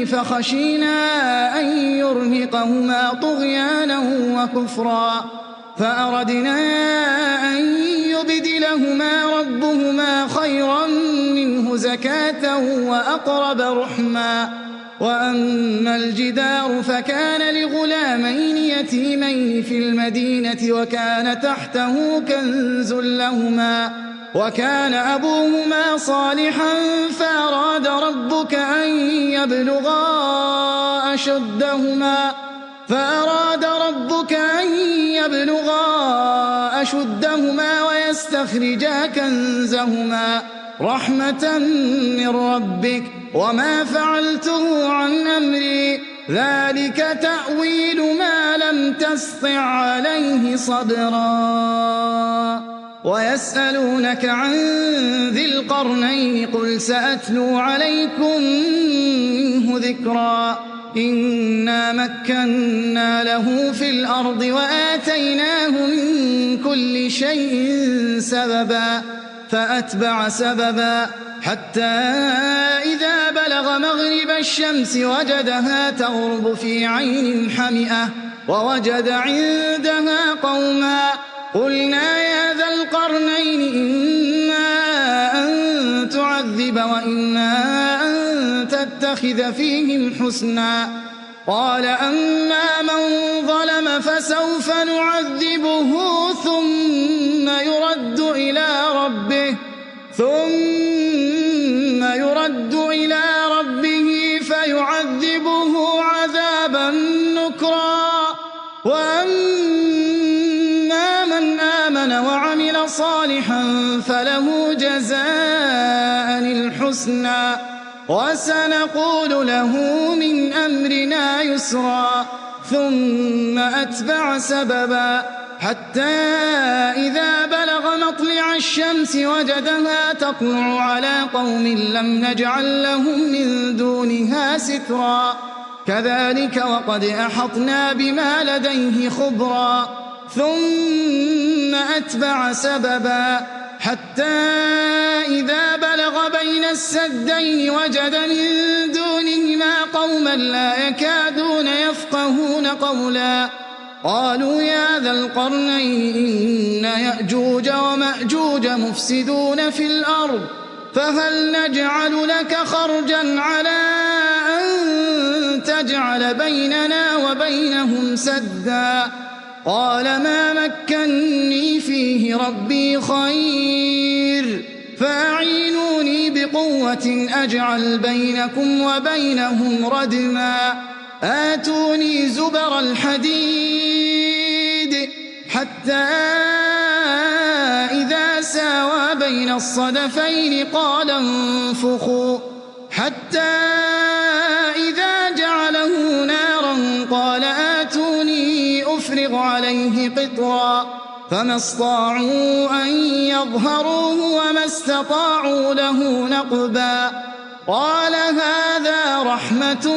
فخشينا أن يرهقهما طغيانا وكفرا فأردنا أن يبدلهما ربهما خيرا منه زكاة وأقرب رحما وأما الجدار فكان لغلامين يتيمين في المدينة وكان تحته كنز لهما وكان أبوهما صالحا فأراد ربك أن يبلغا أشدهما ويستخرجا كنزهما رحمة من ربك وما فعلته عن أمري ذلك تأويل ما لم تسطع عليه صبرا ويسألونك عن ذي القرنين قل سأتلو عليكم منه ذكرا إنا مكنا له في الأرض وآتيناه من كل شيء سببا فأتبع سببا حتى إذا بلغ مغرب الشمس وجدها تغرب في عين حمئة ووجد عندها قوما قلنا يا ذا القرنين إما أن تعذب وإما أن تتخذ فيهم حسنا قال أما من ظلم فسوف نعذبه ثم يرد إلى ربه فيعذبه عذابا نكرا وأما من آمن وعمل صالحا فله جزاء الحسنى وسنقول له من أمرنا يسرا ثم أتبع سببا حتى إذا بلغ مطلع الشمس وجدها تطلع على قوم لم نجعل لهم من دونها سترا كذلك وقد أحطنا بما لديه خبرا ثم أتبع سببا حتى إذا بلغ بين السدين وجد من دونهما قوما لا يكادون يفقهون قولا قالوا يا ذا القرنين إن يأجوج ومأجوج مفسدون في الأرض فهل نجعل لك خرجا على أن تجعل بيننا وبينهم سدا قال ما مكني فيه ربي خير فأعينوني بقوة أجعل بينكم وبينهم ردما آتوني زبر الحديد حتى إذا ساوى بين الصدفين قال انفخوا حتى إذا جعله نارا قال آتوني أفرغ عليه قطرا فما استطاعوا أن يظهروه وما استطاعوا له نقبا قال هذا رحمة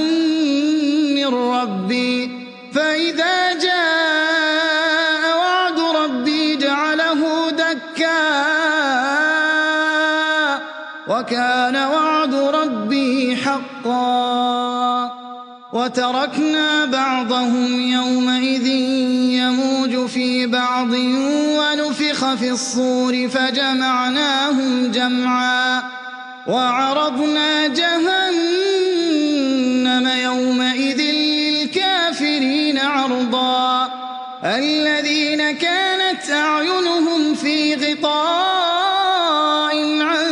من ربي فإذا جاء وعد ربي جعله دكا وكان وعد ربي حقا وتركنا بعضهم يومئذ يموج في بعض ونفخ في الصور فجمعناهم جمعا وعرضنا جهنم يومئذ للكافرين عرضا الذين كانت أعينهم في غطاء عن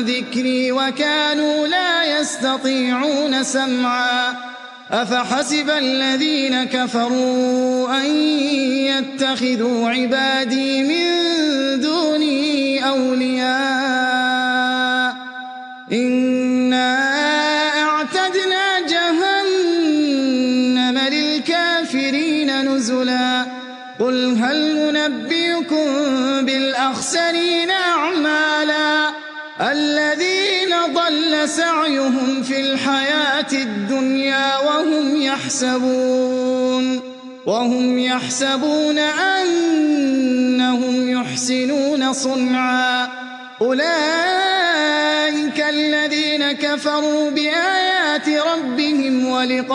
ذكري وكانوا لا يستطيعون سمعا أفحسب الذين كفروا أن يتخذوا عبادي من دوني أولياء إنا أعتدنا جهنم للكافرين نزلا قل هل ننبئكم بالأخسرين أعمالا الذين ضل سعيهم في الحياة الدنيا وهم يحسبون أنهم يحسنون صنعا أولئك الذين كفروا بآيات ربهم ولقائه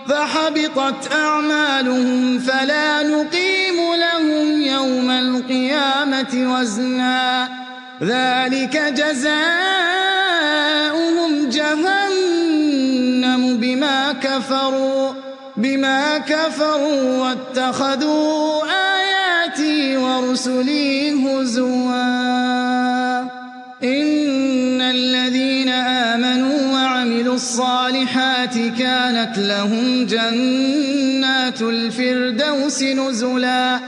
فحبطت أعمالهم فلا نقيم لهم يوم القيامة وزنا ذلك جزاؤهم جهنم بما كفروا واتخذوا آياتي ورسلي هزوا إن الذين آمنوا وعملوا الصالحات كانت لهم جنات الفردوس نزلا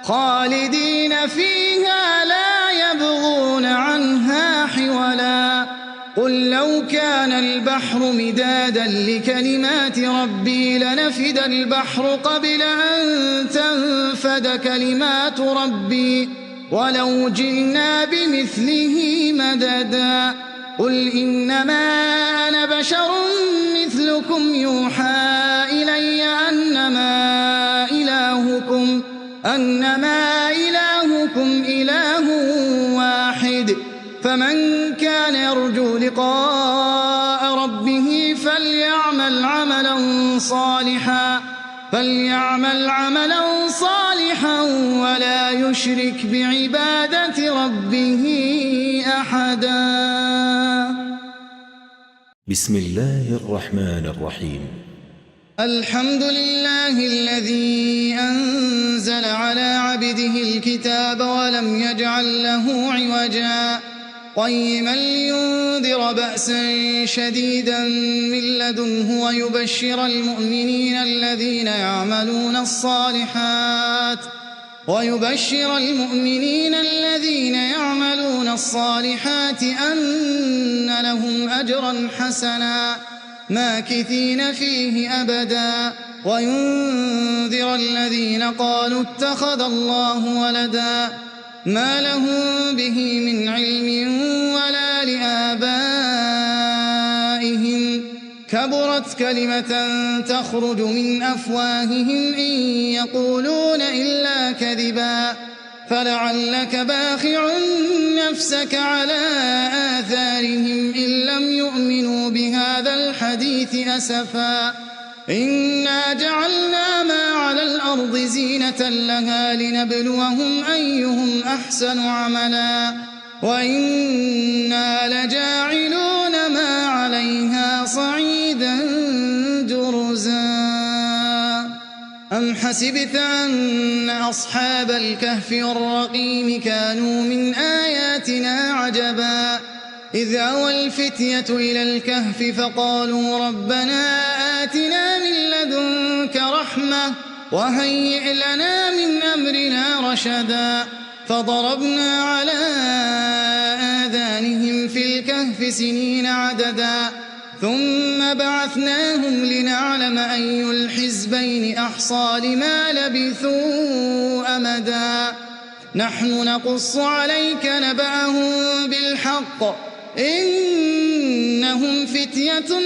خالدين فيها لا يبغون عنها حولا قل لو كان البحر مدادا لكلمات ربي لنفد البحر قبل أن تنفد كلمات ربي ولو جئنا بمثله مددا قل إنما أنا بشر مثلكم يوحى إلي أنما إلهكم إله واحد فمن كان يرجو لقاء ربه فليعمل عملا صالحا ولا يشرك بعبادة ربه أحدا. بسم الله الرحمن الرحيم. الحمد لله الذي أنزل على عبده الكتاب ولم يجعل له عوجا قيما لينذر بأسا شديدا من لدنه ويبشر المؤمنين الذين يعملون الصالحات أن لهم أجرا حسنا ماكثين فيه أبدا وينذر الذين قالوا اتخذ الله ولدا ما لهم به من علم ولا لآبائهم كبرت كلمة تخرج من أفواههم إن يقولون إلا كذبا فلعلك باخع نفسك على آثارهم إن لم يؤمنوا بهذا الحديث أسفا إنا جعلنا ما على الأرض زينة لها لنبلوهم أيهم أحسن عملا وإنا لجاعلون ما عليها صعيدا جرزا أم حسبت أن أصحاب الكهف والرقيم كانوا من آياتنا عجبا إذ أوى الفتية إلى الكهف فقالوا ربنا آتنا من لدنك رحمة وهيئ لنا من أمرنا رشدا فضربنا على آذانهم في الكهف سنين عددا ثم بعثناهم لنعلم أي الحزبين أحصى لما لبثوا أمدا نحن نقص عليك نبأهم بالحق إنهم فتية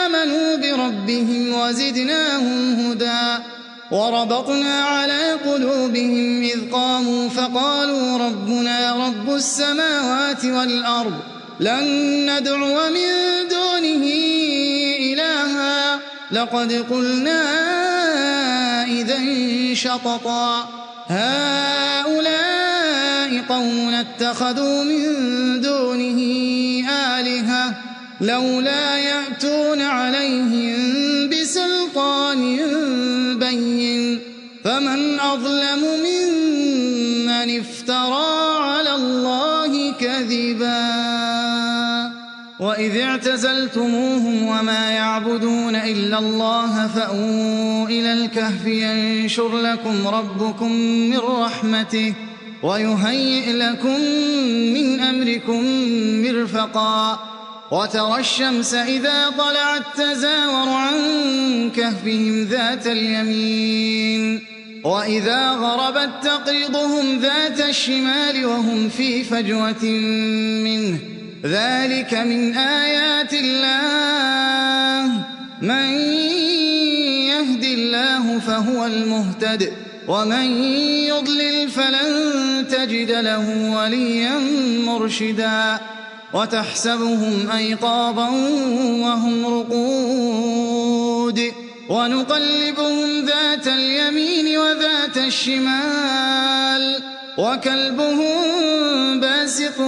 آمنوا بربهم وزدناهم هدى وربطنا على قلوبهم إذ قاموا فقالوا ربنا رب السماوات والأرض لن ندعو من دونه إلها لقد قلنا إذا شططا هؤلاء قومنا اتخذوا من دونه آلهة لولا يأتون عليهم بسلطان بين فمن أظلم ممن افترى على الله كذبا وإذ اعتزلتموهم وما يعبدون إلا الله فأووا إلى الكهف ينشر لكم ربكم من رحمته ويهيئ لكم من أمركم مرفقا وترى الشمس إذا طلعت تزاور عن كهفهم ذات اليمين وإذا غربت تقرضهم ذات الشمال وهم في فجوة منه ذلك من آيات الله من يهد الله فهو المهتد ومن يضلل فلن تجد له وليا مرشدا وتحسبهم أيقاظا وهم رقود ونقلبهم ذات اليمين وذات الشمال وكلبهم باسط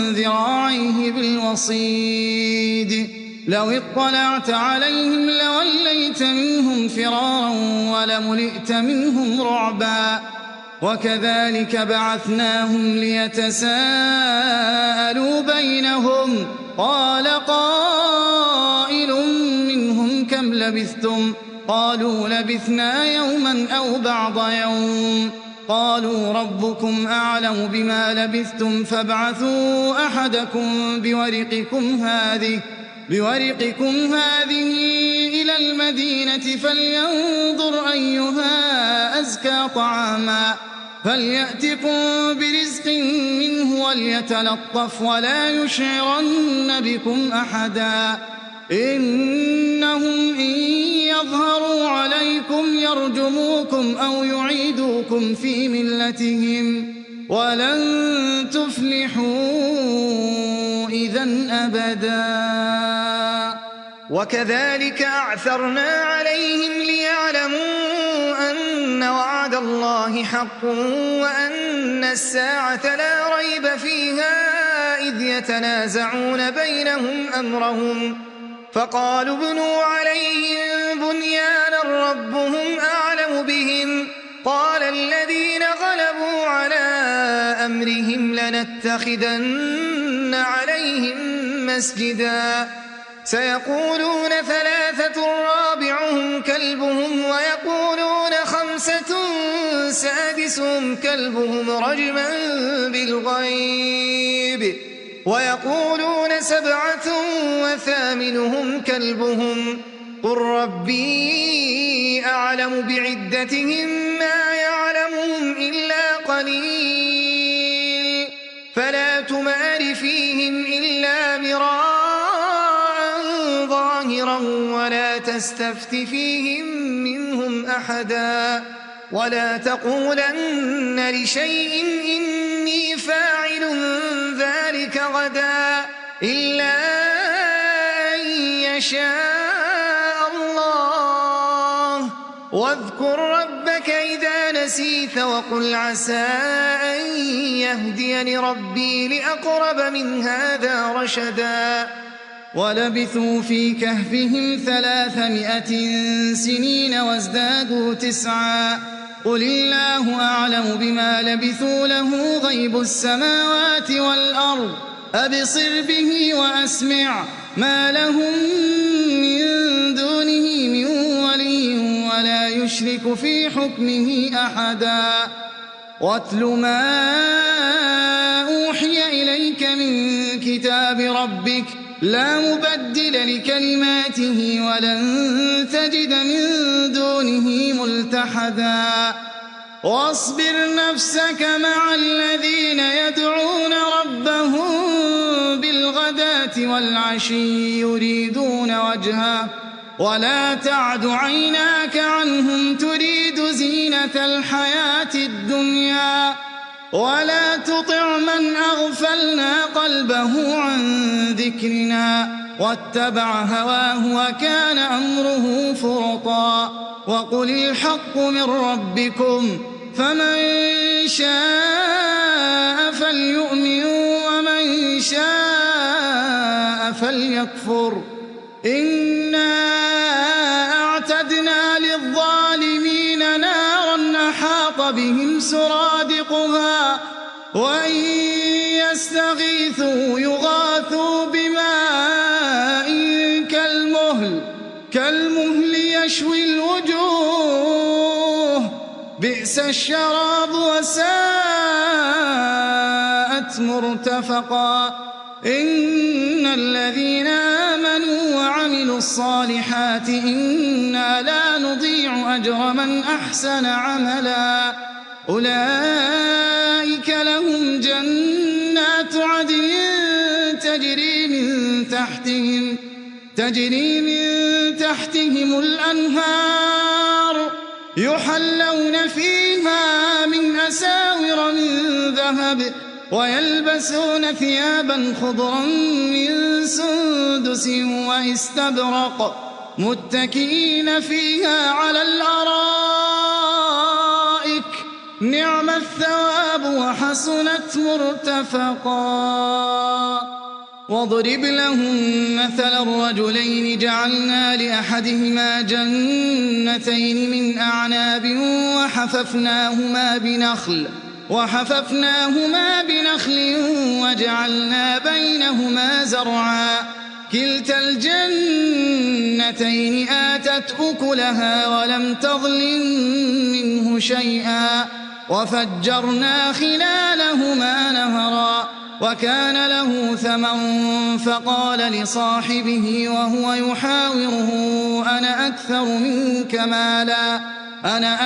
ذراعيه بالوصيد لو اطلعت عليهم لوليت منهم فرارا ولملئت منهم رعبا وكذلك بعثناهم ليتساءلوا بينهم قال قائل منهم كم لبثتم قالوا لبثنا يوما أو بعض يوم قالوا ربكم أعلم بما لبثتم فابعثوا أحدكم بورقكم هذه إلى المدينة فلينظر أيها أزكى طعاما فليأتكم برزق منه وليتلطف ولا يشعرن بكم أحدا إنهم إن يظهروا عليكم يرجموكم أو يعيدوكم في ملتهم ولن تفلحوا إذن أبدا وكذلك أعثرنا عليهم ليعلموا أن وعد الله حق وأن الساعة لا ريب فيها إذ يتنازعون بينهم أمرهم فقالوا ابنوا عليهم بنيانا ربهم أعلم بهم قال الذين غلبوا على أمرهم لنتخذن عليهم مسجدا سيقولون ثلاثة رابعهم كلبهم ويقولون خمسة سادسهم كلبهم رجما بالغيب ويقولون سبعة وثامنهم كلبهم قل ربي أعلم بعدتهم ما يعلمهم إلا قليل فلا تمار فيهم إلا مراء ظاهرا ولا تستفت فيهم منهم أحدا ولا تقولن لشيء إني فاعل ذلك غدا إلا أن يشاء الله واذكر ربك إذا نسيت وقل عسى أن يهديني ربي لأقرب من هذا رشدا ولبثوا في كهفهم 300 سنين وازدادوا 9 قل الله أعلم بما لبثوا له غيب السماوات والأرض أبصر به وأسمع ما لهم من دونه من ولي ولا يشرك في حكمه أحدا واتل ما أوحي إليك من كتاب ربك لا مبدل لكلماته ولن تجد من دونه ملتحدا واصبر نفسك مع الذين يدعون ربهم بالغداة والعشي يريدون وجهه ولا تعد عيناك عنهم تريد زينة الحياة الدنيا ولا تطع من أغفلنا قلبه عن ذكرنا واتبع هواه وكان أمره فرطا وقل الحق من ربكم فمن شاء فليؤمن ومن شاء فليكفر إنا أعتدنا للظالمين نارا أحاط بهم سرادقها وإن يستغيثوا يغاثوا بماء كالمهل يشوي الوجوه بئس الشراب وساءت مرتفقا إن الذين آمنوا وعملوا الصالحات إنا لا نضيع أجر من أحسن عملا أولئك لهم جنات عدن تجري من تحتهم الأنهار يحلون فيها من أساور من ذهب ويلبسون ثيابا خضرا من سندس واستبرق متكئين فيها على الأرائك نعم الثواب وحسنت مرتفقا واضرب لهم مثل الرجلين جعلنا لأحدهما جنتين من أعناب وحففناهما بنخل وجعلنا بينهما زرعا كلتا الجنتين آتت أكلها ولم تظلم منه شيئا وفجرنا خلالهما نهرا وكان له ثمر فقال لصاحبه وهو يحاوره أنا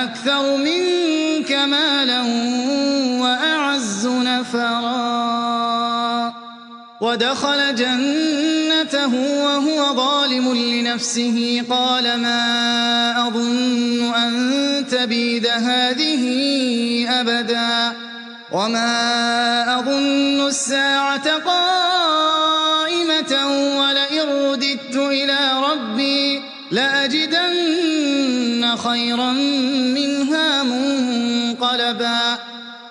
أكثر منك مالا وأعز نفرا ودخل جنته وهو ظالم لنفسه قال ما أظن أن تبيد هذه أبدا وما أظن الساعة قائمة ولئن رددت إلى ربي لأجدن خيرا منها منقلبا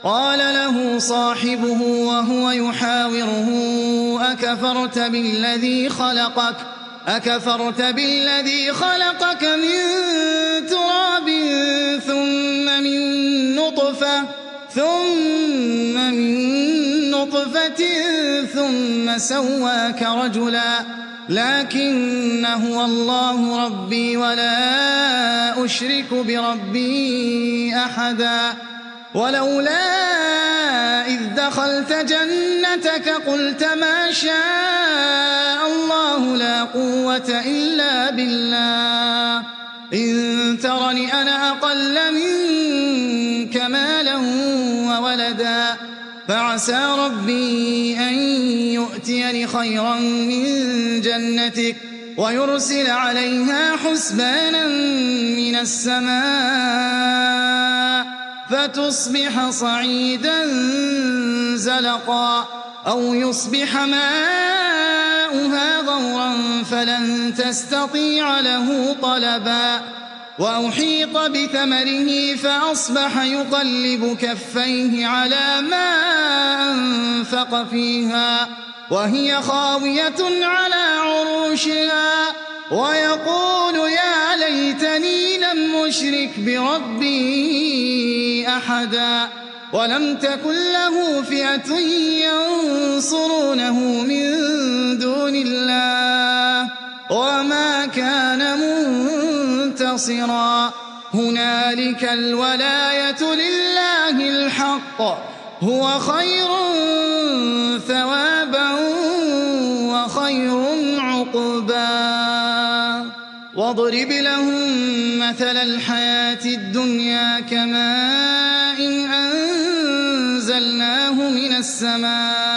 قال له صاحبه وهو يحاوره أكفرت بالذي خلقك من تراب ثم من نطفة ثم سواك رجلا لكن هو الله ربي ولا أشرك بربي أحدا ولولا إذ دخلت جنتك قلت ما شاء الله لا قوة إلا بالله إن ترني أنا أقل منك مالا وولدا فعسى ربي أن يؤتيني خيرا من جنتك ويرسل عليها حسبانا من السماء فتصبح صعيدا زلقا أو يصبح ماؤها غورا فلن تستطيع له طلبا وأحيط بثمره فأصبح يقلب كفيه على ما أنفق فيها وهي خاوية على عروشها ويقول يا ليتني لم أشرك بربي أحدا ولم تكن له فئة ينصرونه من دون الله وما كان منتصرا هنالك الولاية لله الحق هو خير ثوابا وخير عقبا واضرب لهم مثل الحياة الدنيا كماء أنزلناه من السماء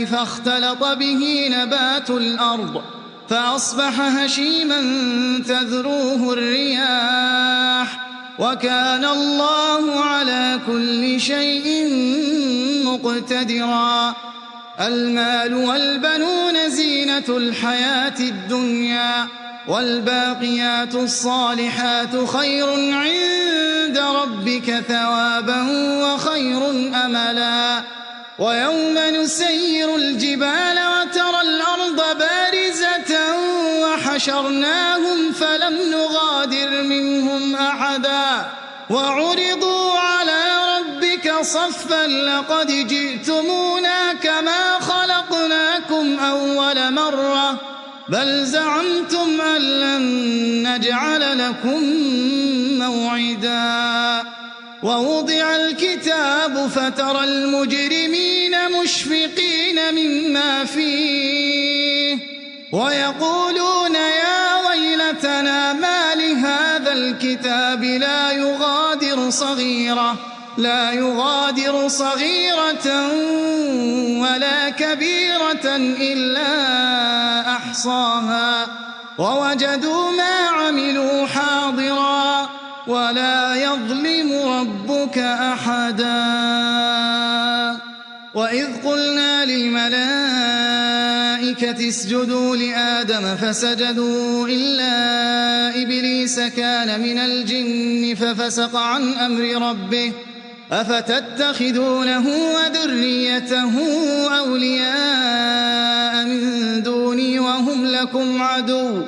فاختلط به نبات الأرض فأصبح هشيما تذروه الرياح وكان الله على كل شيء مقتدرا المال والبنون زينة الحياة الدنيا والباقيات الصالحات خير عند ربك ثوابا وخير أملا ويوم نسير الجبال وترى الأرض بارزة وحشرناهم فلم نغادر منهم أحدا وعرضوا على ربك صفا لقد جئتمونا كما خلقناكم أول مرة بل زعمتم أن لن نجعل لكم موعدا ووضع الكتاب فترى المجرمين مشفقين مما فيه ويقولون يا ويلتنا ما لهذا الكتاب لا يغادر صغيرة ولا كبيرة إلا أحصاها ووجدوا ما عملوا حاضرا ولا يظلم ربك أحدا وإذ قلنا للملائكة اسجدوا لآدم فسجدوا إلا إبليس كان من الجن ففسق عن أمر ربه أفتتخذونه وذريته أولياء من دوني وهم لكم عدو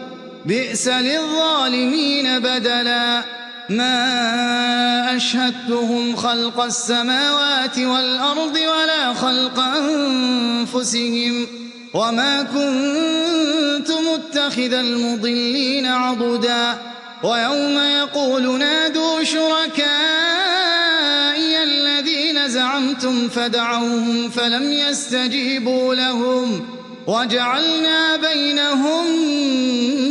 بئس للظالمين بدلا ما أشهدتهم خلق السماوات والأرض ولا خلق أنفسهم وما كنت متخذ المضلين عضدا ويوم يقول نادوا شركائي الذين زعمتم فدعوهم فلم يستجيبوا لهم وجعلنا بينهم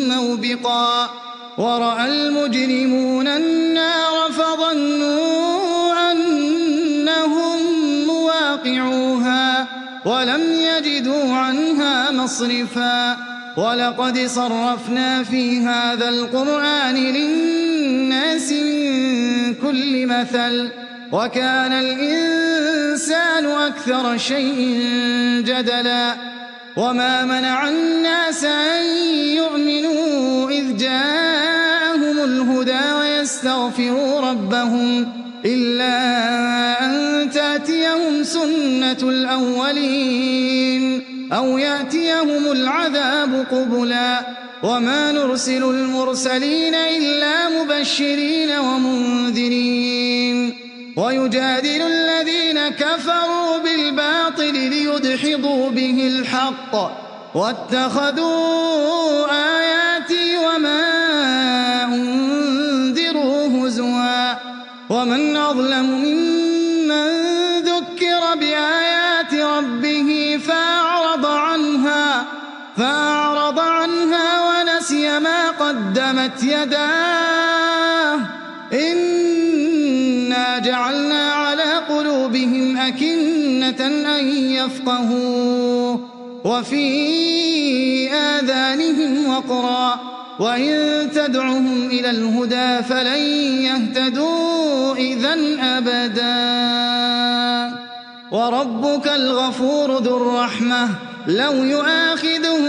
موبقا ورأى المجرمون النار فظنوا أنهم مواقعوها ولم يجدوا عنها مصرفا ولقد صرفنا في هذا القرآن للناس من كل مثل وكان الإنسان أكثر شيء جدلا وما منع الناس أن يؤمنوا إذ جاءهم الهدى ويستغفروا ربهم إلا أن تأتيهم سنة الأولين أو يأتيهم العذاب قبلا وما نرسل المرسلين إلا مبشرين ومنذرين ويجادل الذين كفروا بالباطل ليدحضوا به الحق واتخذوا آياتي وما أنذروا هزوا ومن أظلم ممن ذكر بآيات ربه فأعرض عنها ونسي ما قدمت يداه إنا جعلنا على قلوبهم أكنة أن يفقهوه وفي آذانهم وقرا وإن تدعهم إلى الهدى فلن يهتدوا إذن أبدا وربك الغفور ذو الرحمة لو يؤاخذهم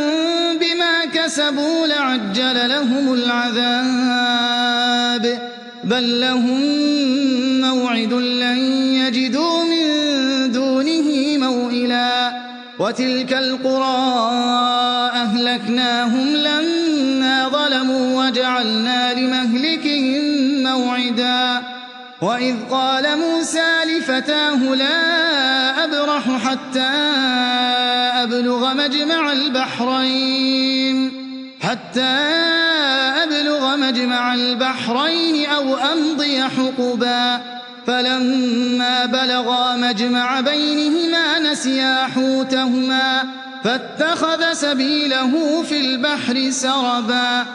بما كسبوا لعجل لهم العذاب بل لهم موعد لن يجدوا من دونه موئلا وتلك القرى أهلكناهم لما ظلموا وجعلنا لمهلكهم موعدا وإذ قال موسى لفتاه لا أبرح حتى أبلغ مجمع البحرين أو أمضي حقبا فلما بلغا مجمع بينهما نسيا حوتهما فاتخذ سبيله في البحر سربا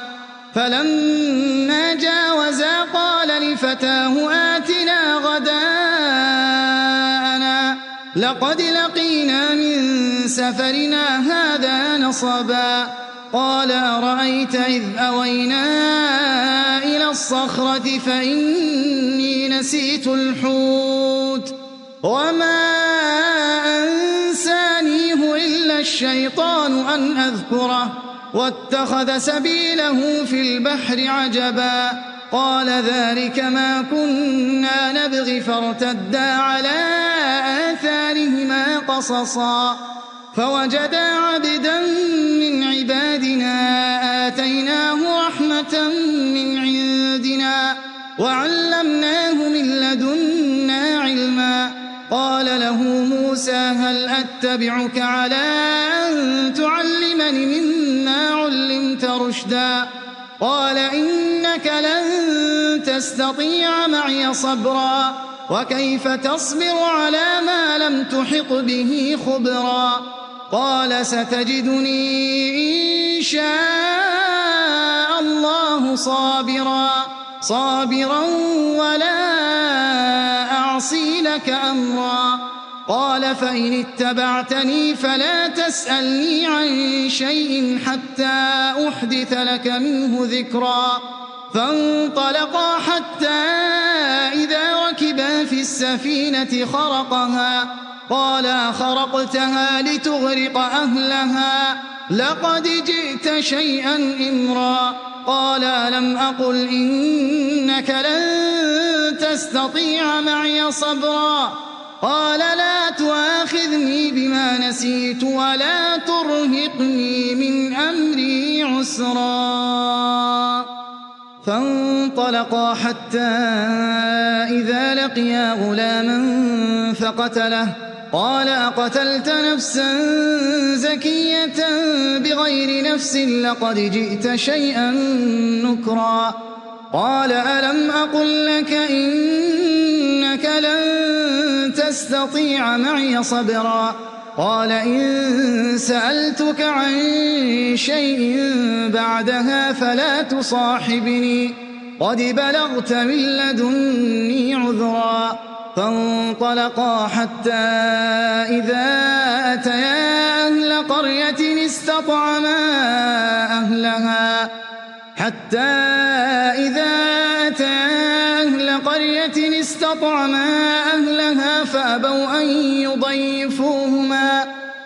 فلما جاوزا قال لفتاه آتنا غداءنا لقد لقينا من سفرنا هذا نصبا قال أرأيت إذ أوينا إلى الصخرة فإني نسيت الحوت وما أنسانيه إلا الشيطان أن أذكره واتخذ سبيله في البحر عجبا قال ذلك ما كنا نبغي فارتدا على آثارهما قصصا فوجدا عبدا من عبادنا آتيناه رحمة من عندنا وعلمناه من لدنا علما قال له موسى هل أتبعك على أن تعلمني مما علمت رشدا قال إنك لن تستطيع معي صبرا وكيف تصبر على ما لم تحط به خبرا قال ستجدني إن شاء الله صابرا ولا أعصي لك أمرا قال فإن اتبعتني فلا تسألني عن شيء حتى أحدث لك منه ذكرا فانطلقا حتى إذا ركبا في السفينة خرقها قال خرقتها لتغرق أهلها لقد جئت شيئا إمرا قال ألم أقل إنك لن تستطيع معي صبرا قال لا تؤاخذني بما نسيت ولا ترهقني من أمري عسرا فانطلقا حتى إذا لقيا غلاما فقتله قال أقتلت نفسا زكية بغير نفس لقد جئت شيئا نكرا قال ألم أقل لك إنك لن تستطيع معي صبرا قال إن سألتك عن شيء بعدها فلا تصاحبني قد بلغت من لدني عذرا فانطلقا حتى إذا أتيا أهل قرية استطعما أهلها فأبوا أن يضيفوهما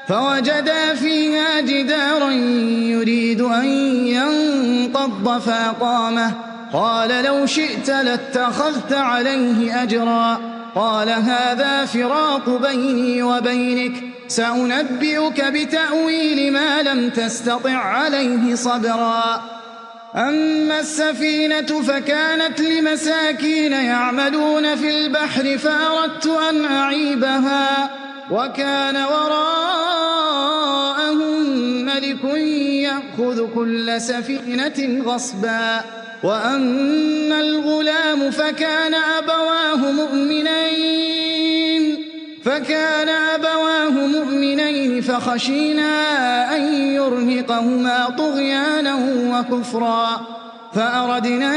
فوجدا فيها جدارا يريد أن ينقض فأقامه قال لو شئت لاتخذت عليه أجرا قال هذا فراق بيني وبينك سأنبئك بتأويل ما لم تستطع عليه صبرا أما السفينة فكانت لمساكين يعملون في البحر فأردت أن أعيبها وكان وراءهم ملك يأخذ كل سفينة غصبا وأما الغلام فكان أبواه مؤمنين فخشينا أن يرهقهما طغيانا وكفرا فأردنا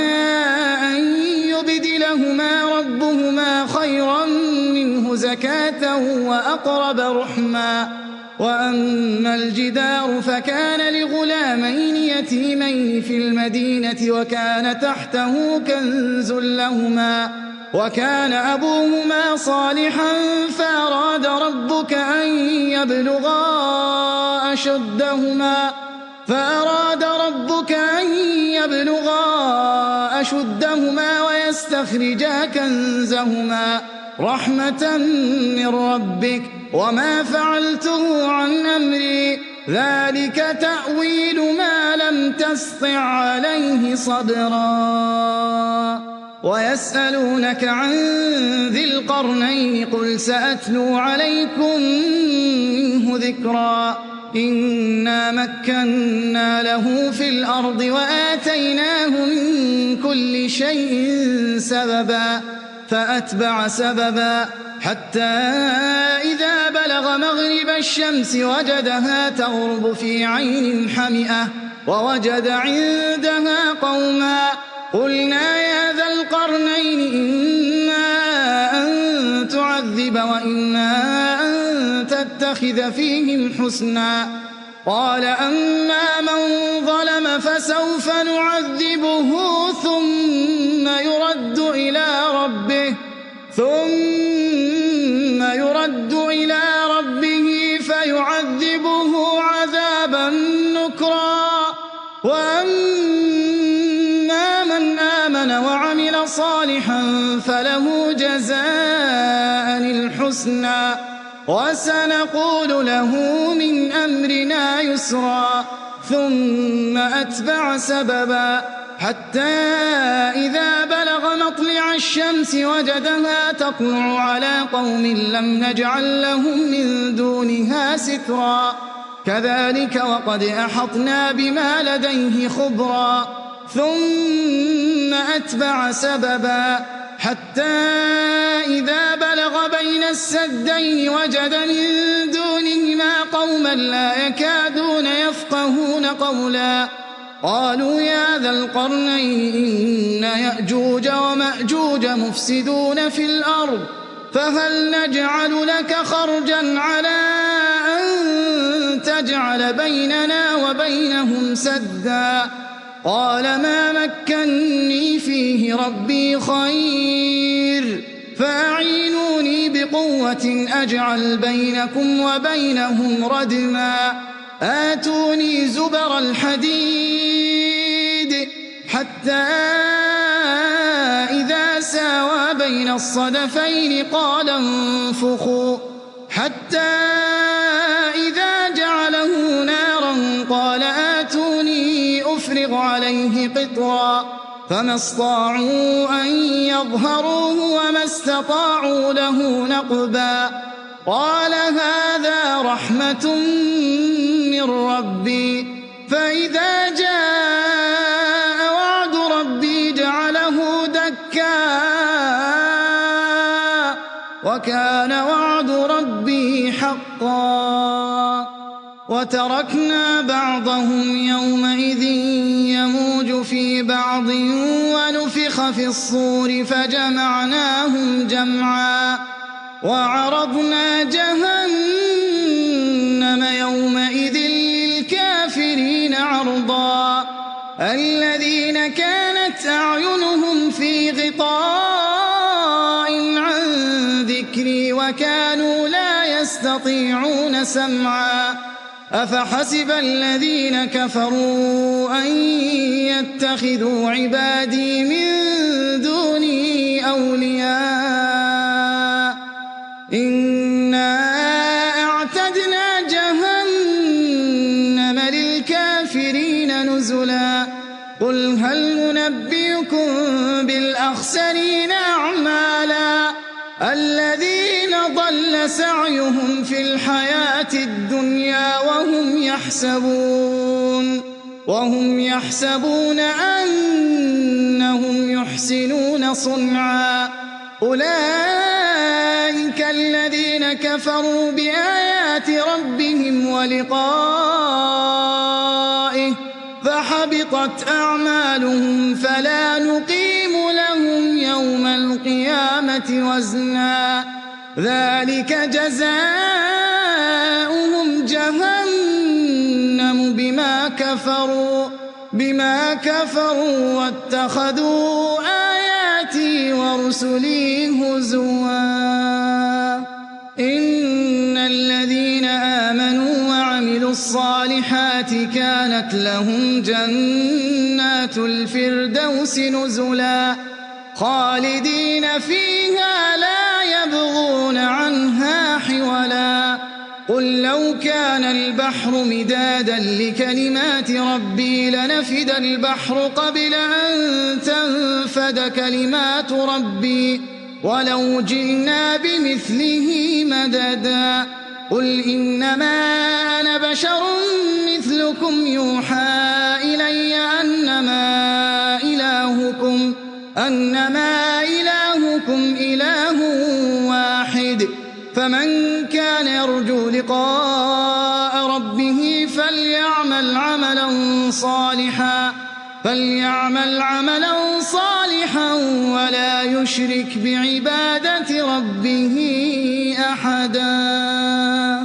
أن يبدلهما ربهما خيرا منه زكاة وأقرب رحما. وأما الجدار فكان لغلامين يتيمين في المدينة وكان تحته كنز لهما وكان أبوهما صالحا فأراد ربك أن يبلغا أشدهما ويستخرجا كنزهما رحمة من ربك وما فعلته عن أمري ذلك تأويل ما لم تسطع عليه صبرا. ويسألونك عن ذي القرنين قل سأتلو عليكم منه ذكرا. إنا مكنا له في الأرض وآتيناه من كل شيء سببا فأتبع سببا حتى إذا بلغ مغرب الشمس وجدها تغرب في عين حمئة ووجد عندها قوما قلنا يا ذا القرنين إما أن تعذب وإما أن تتخذ فيهم حسنا. قال أما من ظلم فسوف نعذبه ثم يرد إلى ربه فيعذبه عذابا نكرا. وأما من آمن وعمل صالحا فله جزاء الحسنى وسنقول له من أمرنا يسرا. ثم أتبع سببا حتى إذا بلغ مطلع الشمس وجدها تطلع على قوم لم نجعل لهم من دونها سترا. كذلك وقد أحطنا بما لديه خبرا. ثم أتبع سببا حتى إذا بلغ بين السدين وجد من دونهما قوما لا يكادون يفقهون قولا. قالوا يا ذا القرنين إن يأجوج ومأجوج مفسدون في الأرض فهل نجعل لك خرجا على أن تجعل بيننا وبينهم سدا. قال ما مكني فيه ربي خير فأعينوني بقوة أجعل بينكم وبينهم ردما. آتوني زبر الحديد حتى إذا ساوى بين الصدفين قال انفخوا حتى إذا جعله نارا قال آتوني أفرغ عليه قطرا. فما استطاعوا أن يظهروه وما استطاعوا له نقبا. قال هذا رحمة من ربي فإذا جاء وعد ربي جعله دكا وكان وعد ربي حقا. وتركنا بعضهم يومئذ يموج في بعض ونفخ في الصور فجمعناهم جمعا. وعرضنا جهنم يومئذ للكافرين عرضا. الذين كانت أعينهم في غطاء عن ذكري وكانوا لا يستطيعون سمعا. أفحسب الذين كفروا أن يتخذوا عبادي من دوني أولياء إنا أعتدنا جهنم للكافرين نزلا. قل هل ننبئكم بالأخسرين أعمالا الذين ضل سعيهم في الحياة الدنيا وهم يحسبون أنهم يحسنون صنعا. أولئك الذين كفروا بآيات ربهم ولقائه فحبطت أعمالهم فلا نقيم لهم يوم القيامة وزنا. ذلك جزاؤهم جهنم بما كفروا واتخذوا آياتي ورسلي هزوا. إن الذين آمنوا وعملوا الصالحات كانت لهم جنات الفردوس نزلا خالدين فيها لا يبغون عنها حولا. قل لو كان البحر مدادا لكلمات ربي لنفد البحر قبل أن تنفد كلمات ربي ولو جئنا بمثله مددا. قل إنما أنا بشر مثلكم يوحى إلي أنما إلهكم إله واحد. فمن كان يرجو لقاء ربه فليعمل عملا صالحا ولا يشرك بعبادة ربه أحدا.